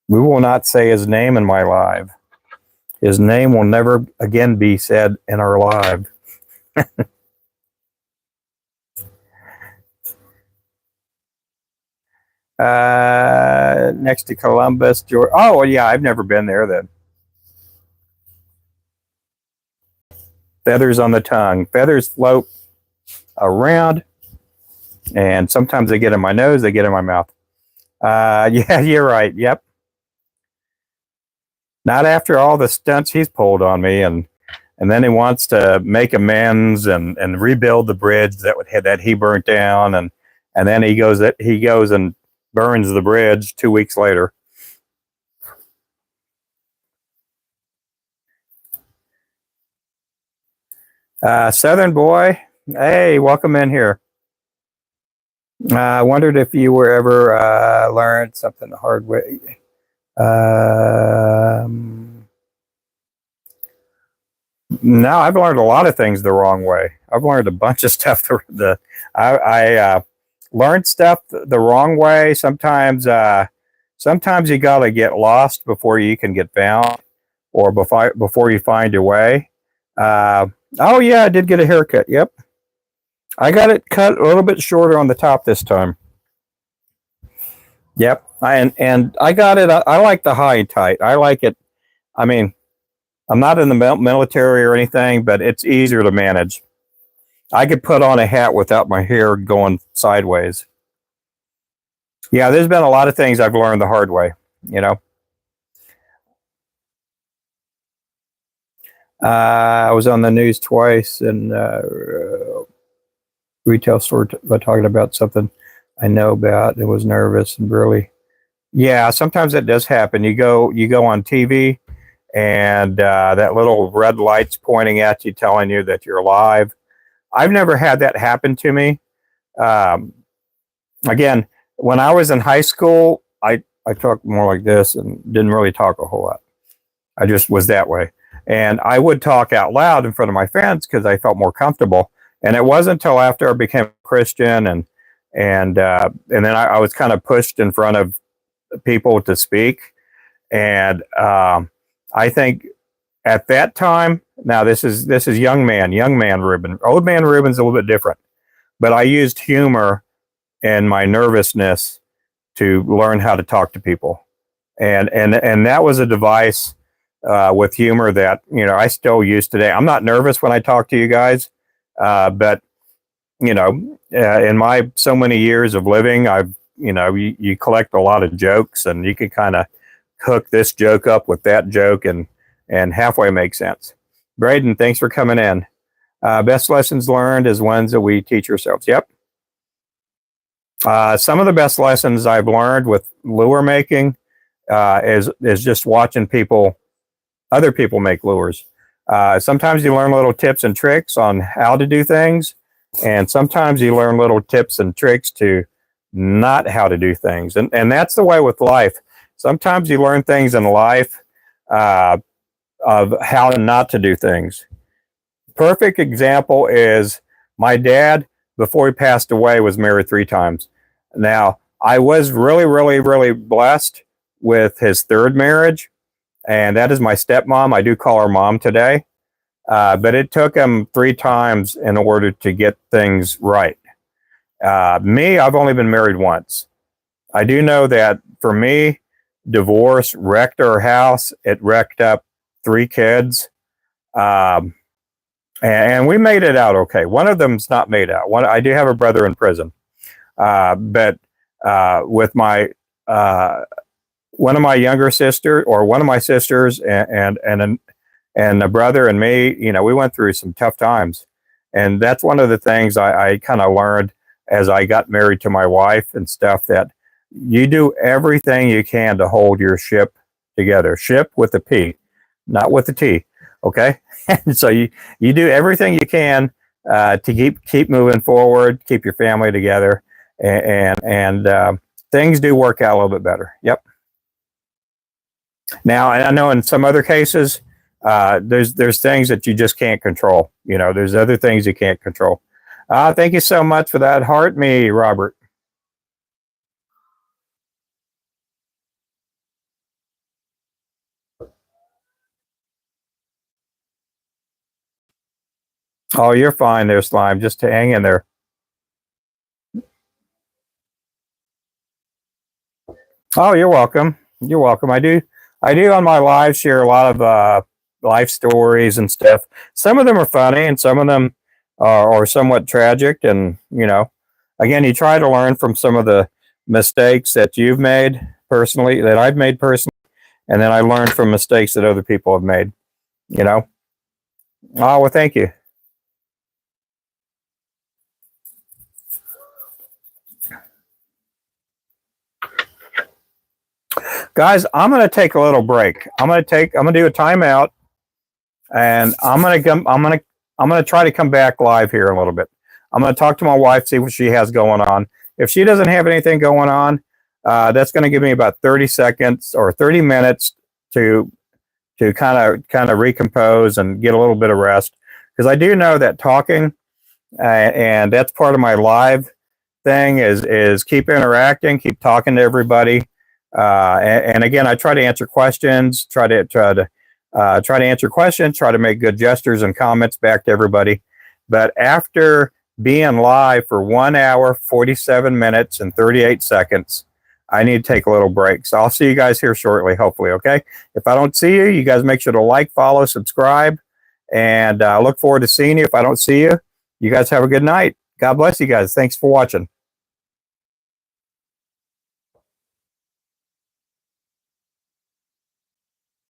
We will not say his name in my live. His name will never again be said in our live. Next to Columbus, Georgia. Oh, yeah, I've never been there then. Feathers on the tongue. Feathers float around, and sometimes they get in my nose, they get in my mouth. Yeah, you're right. Yep. Not after all the stunts he's pulled on me, and then he wants to make amends and rebuild the bridge that he burnt down, and then he goes and burns the bridge 2 weeks later. Southern boy, hey, welcome in here. I wondered if you were ever learned something the hard way. No, I've learned a lot of things the wrong way. I've learned a bunch of stuff. I learned stuff the wrong way. Sometimes you gotta get lost before you can get found, or before you find your way. Oh yeah, I did get a haircut. Yep, I got it cut a little bit shorter on the top this time. Yep, and I got it. I like the high and tight. I like it. I mean, I'm not in the military or anything, but it's easier to manage. I could put on a hat without my hair going sideways. Yeah, there's been a lot of things I've learned the hard way, you know. I was on the news twice and retail store talking about something I know about and was nervous and really. Yeah, sometimes that does happen. You go on TV and that little red light's pointing at you, telling you that you're live. I've never had that happen to me. Again, when I was in high school, I talked more like this and didn't really talk a whole lot. I just was that way. And I would talk out loud in front of my friends because I felt more comfortable. And it wasn't until after I became a Christian and then I was kind of pushed in front of people to speak. And I think at that time, now this is young man Ruben. Old man Ruben's a little bit different, but I used humor and my nervousness to learn how to talk to people, and that was a device with humor that I still use today. I'm not nervous when I talk to you guys, but in my so many years of living, I've you collect a lot of jokes, and you can kind of hook this joke up with that joke and halfway make sense. Braden, thanks for coming in. Best lessons learned is ones that we teach ourselves. Yep. Some of the best lessons I've learned with lure making is just watching other people make lures. Sometimes you learn little tips and tricks on how to do things, and sometimes you learn little tips and tricks to not how to do things. And that's the way with life. Sometimes you learn things in life of how not to do things. Perfect example is my dad, before he passed away, was married 3 times. Now, I was really, really, really blessed with his third marriage, and that is my stepmom. I do call her mom today, but it took him 3 times in order to get things right. Me, I've only been married once. I do know that for me, divorce wrecked our house. It wrecked up 3 kids. Um, and we made it out okay. One of them's not made out. I do have a brother in prison. But with my one of my younger sisters, or one of my sisters, and a brother and me, you know, we went through some tough times, and that's one of the things I kind of learned as I got married to my wife and stuff, that you do everything you can to hold your ship together. Ship with a P, not with a T. Okay, and so you do everything you can to keep moving forward, keep your family together, and things do work out a little bit better. Yep. Now, and I know in some other cases, there's things that you just can't control. You know, there's other things you can't control. Thank you so much for that. Heart me, Robert. Oh, you're fine there, Slime. Just to hang in there. Oh, you're welcome. You're welcome. I do on my live share a lot of life stories and stuff. Some of them are funny, and some of them are somewhat tragic. And you know, again, you try to learn from some of the mistakes that you've made personally, that I've made personally, and then I learned from mistakes that other people have made. You know. Oh well, thank you. Guys, I'm going to take a little break. I'm going to do a timeout, and I'm going to try to come back live here in a little bit. I'm going to talk to my wife, see what she has going on. If she doesn't have anything going on, that's going to give me about 30 seconds or 30 minutes to kind of recompose and get a little bit of rest, because I do know that talking, and that's part of my live thing, is keep interacting, keep talking to everybody. And again, I try to answer questions, try to answer questions, try to make good gestures and comments back to everybody. But after being live for 1 hour, 47 minutes, and 38 seconds, I need to take a little break. So I'll see you guys here shortly, hopefully. Okay. If I don't see you, you guys make sure to like, follow, subscribe, and I look forward to seeing you. If I don't see you, you guys have a good night. God bless you guys. Thanks for watching.